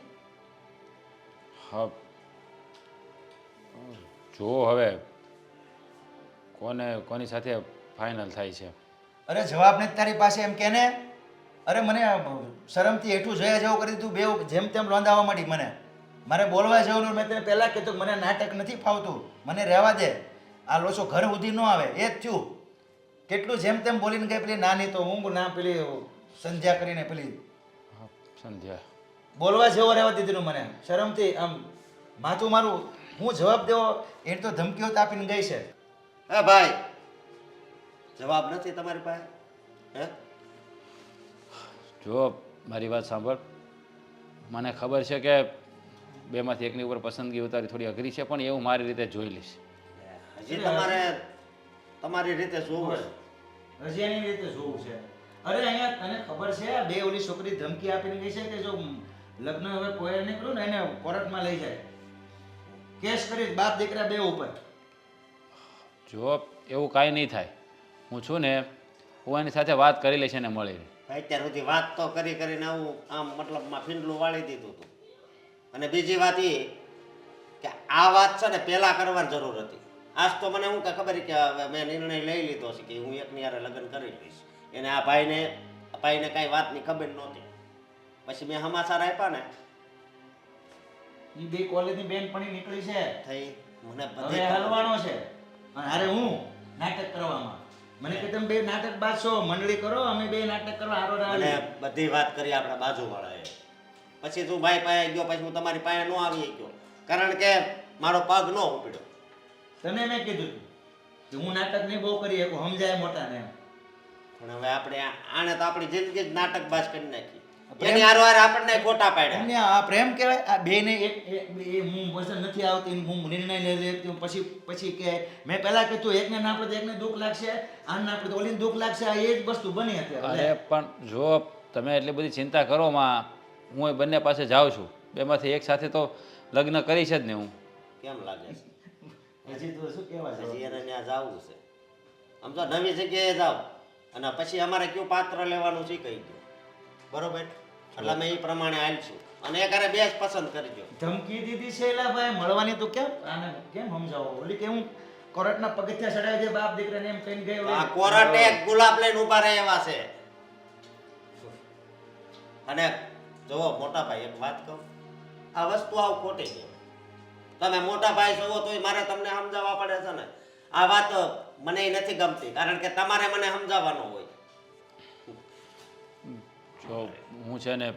હા, જો હવે કોની સાથે ફાઇનલ થાય છે. અરે જવાબ નથી તારી પાસે એમ કે ને? અરે મને શરમથી હેઠું જોયા જેવું કરી દીધું. બે જેમ તેમ લોંધાવા માંડી મને. મારે બોલવા જવાનું. મેં તને પહેલાં કીધું મને નાટક નથી ફાવતું, મને રહેવા દે. આ લોચો ઘર સુધી ન આવે એ જ થયું. કેટલું જેમ તેમ બોલીને ગઈ પેલી નાની તો હું ના પેલી સંધ્યા કરીને પેલી હા, સંધ્યા. બોલવા જેવો રહેવા દીધું મને. શરમથી આમ માથું મારું. હું જવાબ દેવો એ તો ધમકીઓ તો આપીને ગઈ છે. હે ભાઈ, જવાબ નથી તમારી પાસે? હે? જો મારી વાત સાંભળ, મને ખબર છે કે બેમાંથી એકની ઉપર પસંદગી ઉતારી થોડી અઘરી છે, પણ એવું મારી રીતે જોઈ લઈશ. હજી તમારે તમારી રીતે જોવું છે. હજી એની રીતે જોવું છે. અરે અહીંયા તને ખબર છે આ બે ઓલી છોકરી ધમકી આપીને ગઈ છે કે જો લગ્ન હવે કોઈ નહીં કરું ને એને કોર્ટમાં લઈ જાય, કેસ કરી બાપ દીકરા બે ઉપર. જો એવું કાંઈ નહીં થાય, હું છું ને, હું એની સાથે વાત કરી લઈશ એને મળીને. અત્યાર સુધી વાત તો કરીને આવું આમ મતલબમાં ફીંડલું વાળી દીધું હતું. અને બીજી વાત એ કે આ વાત છે ને પહેલા કરવાની જરૂર હતી. આજ તો મને શું કે ખબર કે મેં નિર્ણય લઈ લીધો છે કે હું એકની હારે લગ્ન કરી લઈશ. એને આ ભાઈને કાંઈ વાતની ખબર નહોતી. પછી મેં સમાચાર આપ્યા ને, એ બે કોલેજની બેન પણ નીકળી છે થઈ મને હવે બધી હલવાનો છે. અને અરે હું નાટક કરવામાં મને કે તમે બે નાટક બાદશો, મંડળી કરો, અમે બે નાટક કરવા હારો મને રાજી. બધી વાત કરી આપણા બાજુવાળાએ. પછી તું ભાઈ પાસે ગયો, પછી હું તમારી પાસે ન આવી ગયો કારણ કે મારો પગ ન ઉપડ્યો. તને મેં કીધું કે હું નાટક નહીં બહુ કરી શકું, સમજાય મોટા ને. પણ હવે આપણે આને તો આપણી જિંદગી જ નાટકબાજ કરી નાખી. એની હારે આપણને ખોટા પાડ્યા. એમને આ પ્રેમ કહેવાય? આ બેને એક હું પસંદ નથી આવતી, હું નિર્ણય લઈ લેતી, પછી કે મેં પહેલા કીધું એકને ના પડે એકને દુઃખ લાગશે, આને ના પડે ઓલીને દુઃખ લાગશે. આ એ જ વસ્તુ બની અત્યારે. અરે પણ જો તમે એટલી બધી ચિંતા કરો માં, હું એ બંને પાસે જાઉં છું. બેમાંથી એક સાથે તો લગ્ન કરીશ જ ને હું. કેમ લાગે છે? હજી તો શું કહેવા છે? હજી એને ત્યાં જવું છે. આમ તો નવી જગ્યાએ જાવ અને પછી અમારે કયું પાત્ર લેવાનું છે કહી દો. બરોબર? એટલે અમે એ પ્રમાણે હાલશું અને એક હારે બે જ પસંદ કરજો. ધમકી દીધી છે એલા ભાઈ મળવાની તો કેમ આને કેમ સમજાવો ઓલી કે હું કોર્ટના પગથિયા ચડાવી દે બાપ દીકરાને એમ કહીને ગયો આ કોરાટે એક ગુલાબ લઈને ઊભા રહે એવા છે. અને જો મોટા ભાઈ એક વાત કહું, આ વસ્તુ આવ ખોટી છે. તમે મોટા ભાઈ છો તોય મારે તમને સમજાવવા પડે છે ને. આ વાત મને નથી ગમતી કારણ કે તમારે મને સમજાવવાનો હોય. જો હું છે ને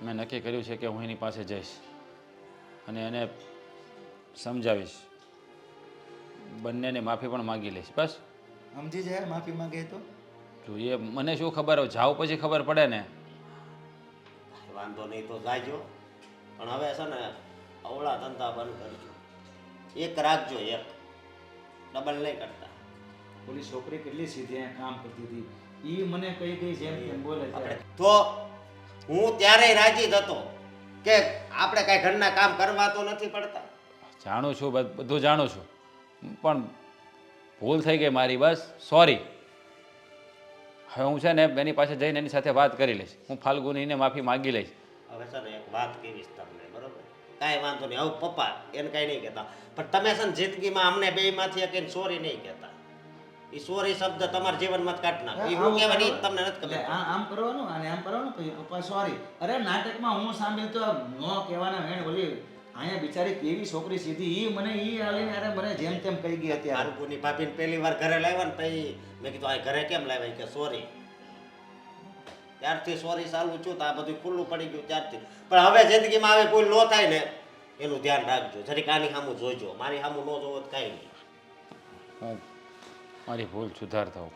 મેં નક્કી કર્યું છે કે હું એની પાસે જઈશ અને એને સમજાવીશ, બંનેને માફી પણ માગી લઈશ. બસ સમજી જાય માફી માંગે તો જોઈએ મને શું ખબર હોય, જાવ પછી ખબર પડે ને. વાંધો નહીં તો જાજો, પણ હવે છે ને અવળા ધંધા બંધ કરજો. એક રાખજો, એક ડબલ નહીં કરતા. ઓલી છોકરી કેટલી સીધી અહીંયા કામ કરતી હતી ઈ મને કઈ કઈ જેમ તેમ બોલે છે. તો હું ત્યારે રાજી જ હતો કે આપણે કાંઈ ઘરના કામ કરવા તો નથી પડતા. જાણું છું, બધું જાણું છું, પણ ભૂલ થઈ ગઈ મારી. બસ સોરી. હવે હું છે ને એની પાસે જઈને એની સાથે વાત કરી લઈશ. હું ફાલ્ગુનીને માફી માગી લઈશ. હવે છે ને એક વાત કહીશ તમને, બરોબર? કાંઈ વાંધો નહીં. હવે પપ્પા એને કાંઈ નહીં કહેતા, પણ તમે છે ને જિંદગીમાં અમને બેયમાંથી એક સોરી નહીં કહેતા. એ સોરી શબ્દ તમારા જીવનમાં જ કાઢી નાખો. એ હું કહેવાની તમને નથી એટલે ખબર. આમ કરવાનું અને આમ કરવાનું તો પપ્પા સોરી. અરે નાટકમાં હું સાંભળ્યું તો નો કહેવાના વેણ ઓલી અહીંયા બિચારી કેવી છોકરી સીધી ઈ મને ઈ આલીને અરે મને જેમ તેમ કહી ગઈ હતી. ફાલ્ગુની ભાભીને પહેલી વાર ઘરે લાવ્યા ને પછી મેં કીધું આ ઘરે કેમ લાવ્યા? કે સોરી. ત્યારથી સોરી ચાલુ છું તો આ બધું ખુલ્લું પડી ગયું ત્યારથી. પણ હવે જિંદગીમાં આવે ભૂલ ન થાય ને એનું ધ્યાન રાખજો. જરીક આની સામું જોઈજો. મારી સામું ન જોવો તો કાંઈ નહીં. હું મારી ભૂલ સુધારતા હોઉં.